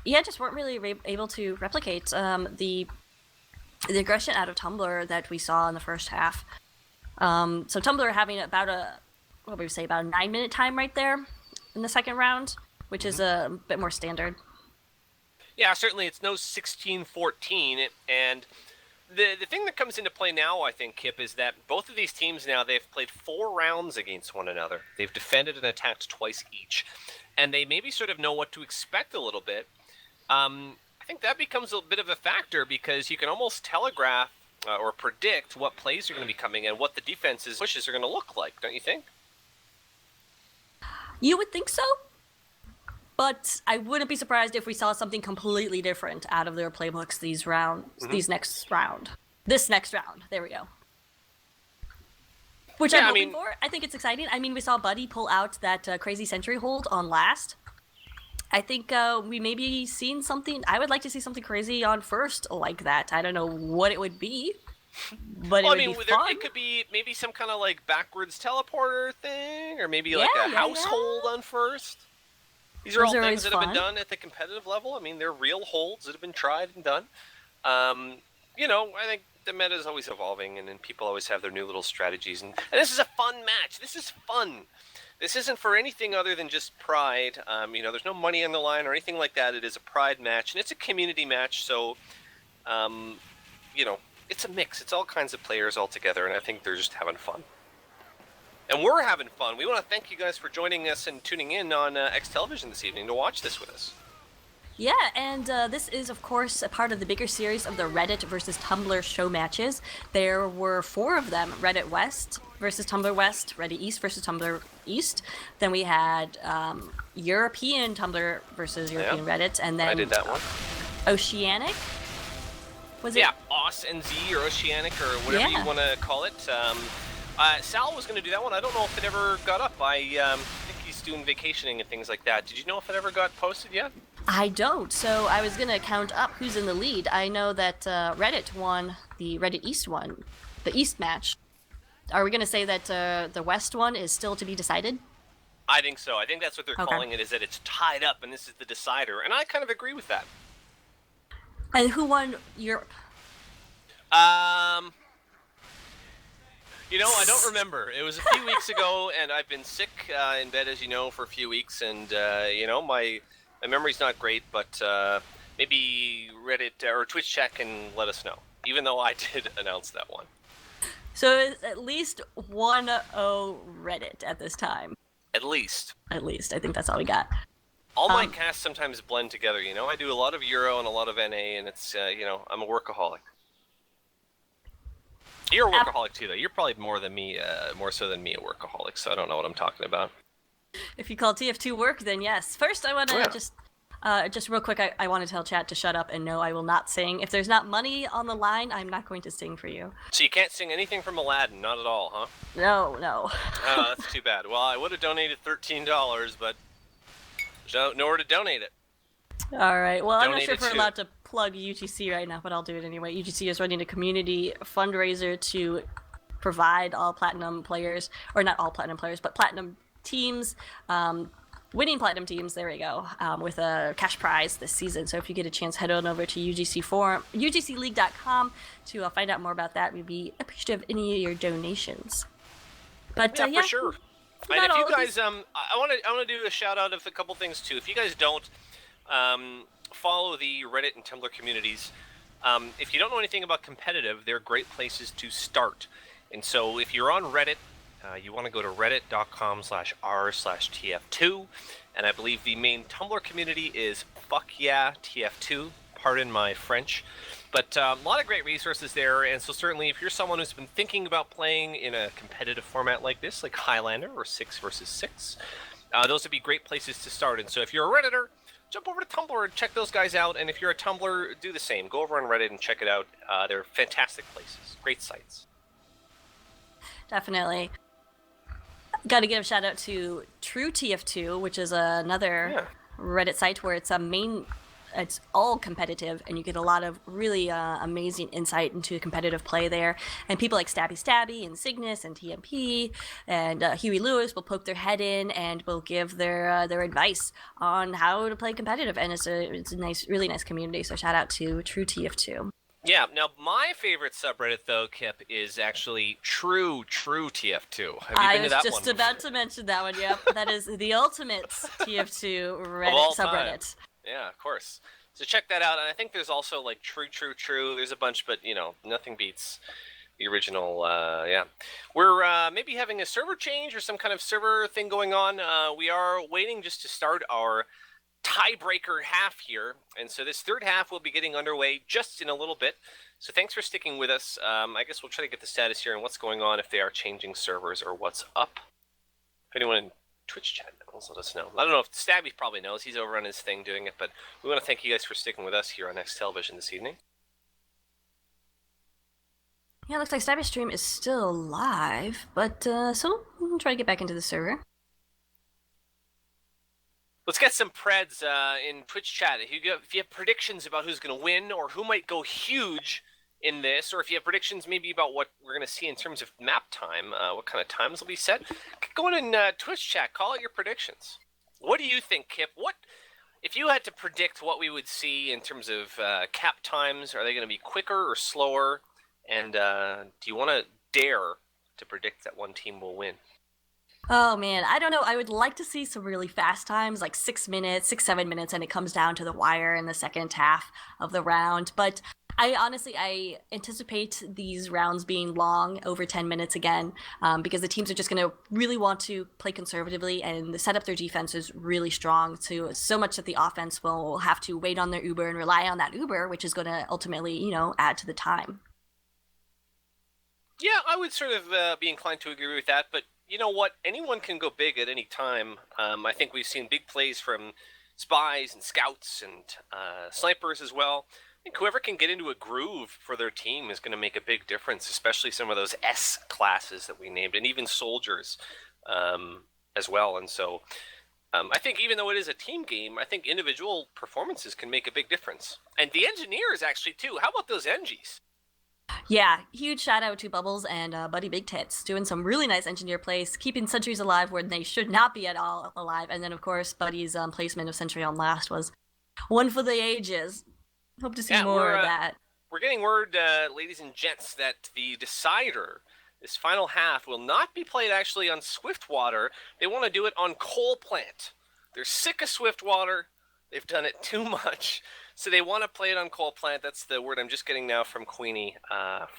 yeah, just weren't really able to replicate the aggression out of Tumblr that we saw in the first half. So Tumblr having about what would we say, about a 9-minute time right there in the second round, which is a bit more standard. Yeah, certainly it's no 16-14, and the thing that comes into play now, I think, Kip, is that both of these teams now, they've played 4 rounds against one another. They've defended and attacked twice each, and they maybe sort of know what to expect a little bit. I think that becomes a bit of a factor because you can almost telegraph or predict what plays are going to be coming and what the defense's pushes are going to look like, don't you think? You would think so, but I wouldn't be surprised if we saw something completely different out of their playbooks this next round. This next round. There we go. Which I'm hoping for. I think it's exciting. I mean, we saw Buddy pull out that crazy sentry hold on last. I think we may be seeing something. I would like to see something crazy on first like that. I don't know what it would be, but well, it would be fun. It could be maybe some kind of like backwards teleporter thing, or maybe like a household on first. These are all things that have been done at the competitive level. I mean, they're real holds that have been tried and done. I think the meta is always evolving, and then people always have their new little strategies. And this is a fun match. This is fun. This isn't for anything other than just pride. There's no money on the line or anything like that. It is a pride match, and it's a community match. So, it's a mix. It's all kinds of players all together, and I think they're just having fun. And we're having fun. We want to thank you guys for joining us and tuning in on eXtv this evening to watch this with us. Yeah, and this is, of course, a part of the bigger series of the Reddit versus Tumblr show matches. There were 4 of them: Reddit West versus Tumblr West, Reddit East versus Tumblr East. Then we had European Tumblr versus European Reddit, and then I did that one. Oceanic. Was it? Yeah, Oz and Z or Oceanic or whatever you want to call it. Sal was going to do that one. I don't know if it ever got up. I think he's doing vacationing and things like that. Did you know if it ever got posted yet? I don't. So I was going to count up who's in the lead. I know that Reddit won the Reddit East one, the East match. Are we going to say that the West one is still to be decided? I think so. I think that's what they're calling it, is that it's tied up and this is the decider. And I kind of agree with that. And who won Europe? I don't remember. It was a few weeks ago, and I've been sick in bed, as you know, for a few weeks. And, my memory's not great, but maybe Reddit or Twitch chat can let us know, even though I did announce that one. So it's at least 1-0 Reddit at this time. At least. At least. I think that's all we got. All my casts sometimes blend together, I do a lot of Euro and a lot of NA, and it's, I'm a workaholic. You're a workaholic too, though. You're probably more so than me a workaholic, so I don't know what I'm talking about. If you call TF2 work, then yes. First, I want to just real quick, I want to tell chat to shut up, and no, I will not sing. If there's not money on the line, I'm not going to sing for you. So you can't sing anything from Aladdin, not at all, huh? No. Oh, that's too bad. Well, I would have donated $13, but there's nowhere to donate it. All right. Well, I'm not sure if we're allowed to plug UGC right now, but I'll do it anyway. UGC is running a community fundraiser to provide all platinum players, or not all platinum players, but platinum teams, winning platinum teams, there we go, with a cash prize this season. So if you get a chance, head on over to UGCleague.com to find out more about that. We'd be appreciative of any of your donations. But for sure. And if you guys, I want to do a shout out of a couple things too. If you guys don't follow the Reddit and Tumblr communities, if you don't know anything about competitive, they're great places to start. And so if you're on Reddit, you want to go to reddit.com/r/tf2, and I believe the main Tumblr community is fuckyatf2, pardon my French. But a lot of great resources there, and so certainly if you're someone who's been thinking about playing in a competitive format like this, like Highlander or 6 versus 6, those would be great places to start. And so if you're a Redditor, jump over to Tumblr and check those guys out. And if you're a Tumblr, do the same. Go over on Reddit and check it out. They're fantastic places, great sites. Definitely. Got to give a shout out to True TF2, which is another Reddit site where it's all competitive, and you get a lot of really amazing insight into competitive play there. And people like Stabby and Cygnus and TMP and Huey Lewis will poke their head in and will give their advice on how to play competitive. And it's a nice, really nice community. So shout out to True TF2. Yeah, now my favorite subreddit, though, Kip, is actually True TF2. Have you been to that one? I was just about to mention that one, yep. That is the ultimate TF2 Reddit subreddit. Yeah, of course. So check that out. And I think there's also, like, True. There's a bunch, but, nothing beats the original, yeah. We're maybe having a server change or some kind of server thing going on. We are waiting just to start our tiebreaker half here, and so this third half will be getting underway just in a little bit. So thanks for sticking with us. I guess we'll try to get the status here and what's going on, if they are changing servers or what's up. If anyone in Twitch chat knows, let us know. I don't know if Stabby probably knows. He's over on his thing doing it, but we want to thank you guys for sticking with us here on X Television this evening. Yeah, it looks like Stabby's stream is still live, but so we'll try to get back into the server. Let's get some preds in Twitch chat. If you have predictions about who's going to win or who might go huge in this, or if you have predictions maybe about what we're going to see in terms of map time, what kind of times will be set, go in Twitch chat, call out your predictions. What do you think, Kip? What if you had to predict what we would see in terms of cap times? Are they going to be quicker or slower? And do you want to dare to predict that one team will win? Oh man, I don't know. I would like to see some really fast times, like 6 minutes, 7 minutes, and it comes down to the wire in the second half of the round. But I anticipate these rounds being long, over 10 minutes again, because the teams are just going to really want to play conservatively and set up their defenses really strong. So much that the offense will have to wait on their Uber and rely on that Uber, which is going to ultimately, add to the time. Yeah, I would sort of be inclined to agree with that, but you know what? Anyone can go big at any time. I think we've seen big plays from spies and scouts and snipers as well. I think whoever can get into a groove for their team is going to make a big difference, especially some of those S classes that we named, and even soldiers as well. And so I think even though it is a team game, I think individual performances can make a big difference. And the engineers actually too. How about those Engies? Yeah, huge shout out to Bubbles and Buddy Big Tits, doing some really nice engineer plays, keeping sentries alive when they should not be at all alive. And then, of course, Buddy's placement of sentry on last was one for the ages. Hope to see more of that. We're getting word, ladies and gents, that the decider, this final half, will not be played actually on Swiftwater. They want to do it on Coal Plant. They're sick of Swiftwater. They've done it too much. So they want to play it on Coal Plant. That's the word I'm just getting now from Queenie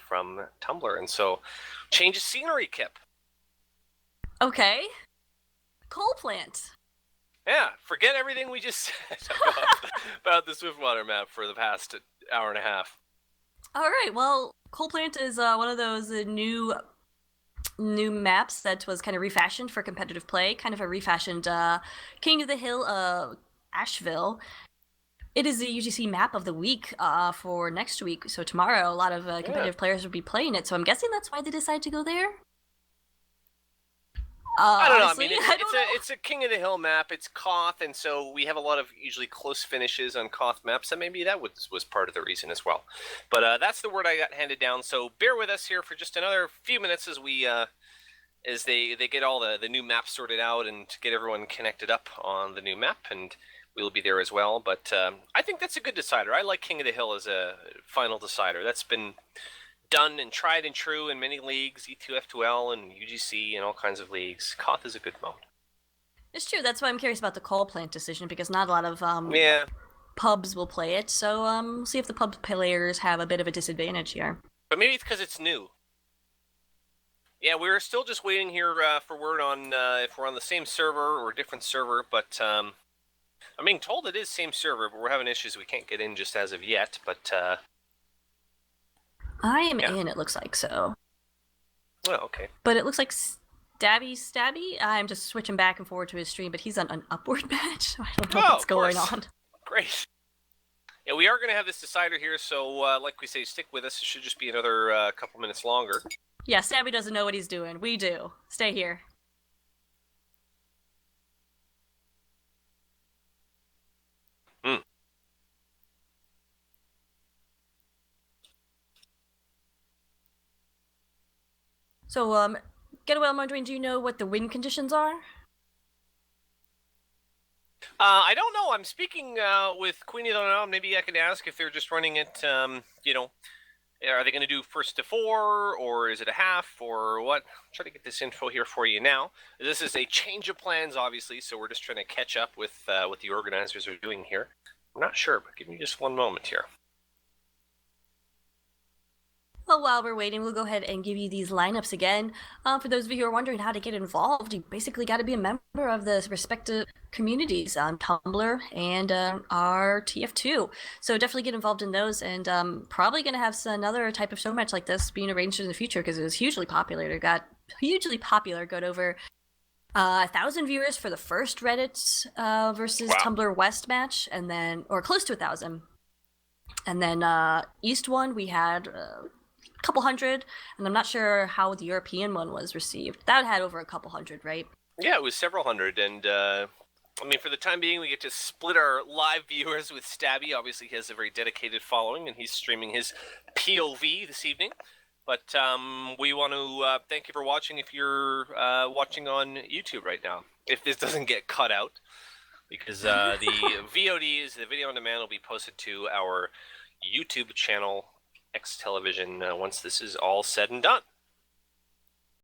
from Tumblr. And so, change of scenery, Kip. Okay. Coal Plant. Yeah, forget everything we just said about the Swiftwater map for the past hour and a half. All right, well, Coal Plant is one of those new maps that was kind of refashioned for competitive play, kind of a refashioned King of the Hill Asheville. It is the UGC map of the week for next week. So tomorrow, a lot of competitive players will be playing it. So I'm guessing that's why they decided to go there. I don't honestly, know. I mean, it's a King of the Hill map. It's Koth, and so we have a lot of usually close finishes on Koth maps. So maybe that was part of the reason as well. But that's the word I got handed down. So bear with us here for just another few minutes as we as they get all the new maps sorted out and get everyone connected up on the new map, and we'll be there as well. But I think that's a good decider. I like King of the Hill as a final decider. That's been done and tried and true in many leagues, E2F2L and UGC and all kinds of leagues. Koth is a good mode. It's true. That's why I'm curious about the Coal Plant decision, because not a lot of pubs will play it. So we'll see if the pub players have a bit of a disadvantage here. But maybe it's because it's new. Yeah, we're still just waiting here for word on if we're on the same server or a different server. But I'm being told it is same server, but we're having issues. We can't get in just as of yet. But I am in, it looks like, so. Oh, okay. But it looks like Stabby, I'm just switching back and forward to his stream, but he's on an upward match, so I don't know what's going on. Great. Yeah, we are going to have this decider here, so like we say, stick with us. It should just be another couple minutes longer. Yeah, Stabby doesn't know what he's doing. We do. Stay here. Hmm. So, Getawhale, I'm wondering, do you know what the wind conditions are? I don't know. I'm speaking with Queenie. I don't know. Maybe I can ask if they're just running it. Are they going to do first to four, or is it a half, or what? I'm trying to get this info here for you now. This is a change of plans, obviously, so we're just trying to catch up with what the organizers are doing here. I'm not sure, but give me just one moment here. Well, while we're waiting, we'll go ahead and give you these lineups again. For those of you who are wondering how to get involved, you basically got to be a member of the respective communities on Tumblr and our TF2. So definitely get involved in those, and probably going to have another type of show match like this being arranged in the future because it was hugely popular. It got hugely popular, got over 1,000 viewers for the first Reddit versus Tumblr West match, and then, or close to 1,000. And then East one, we had couple hundred, and I'm not sure how the European one was received. That had over a couple hundred, right? Yeah, it was several hundred, and for the time being, we get to split our live viewers with Stabby. Obviously, he has a very dedicated following, and he's streaming his POV this evening. But we want to thank you for watching if you're watching on YouTube right now. If this doesn't get cut out, because the VODs, the video on demand, will be posted to our YouTube channel, X Television, once this is all said and done.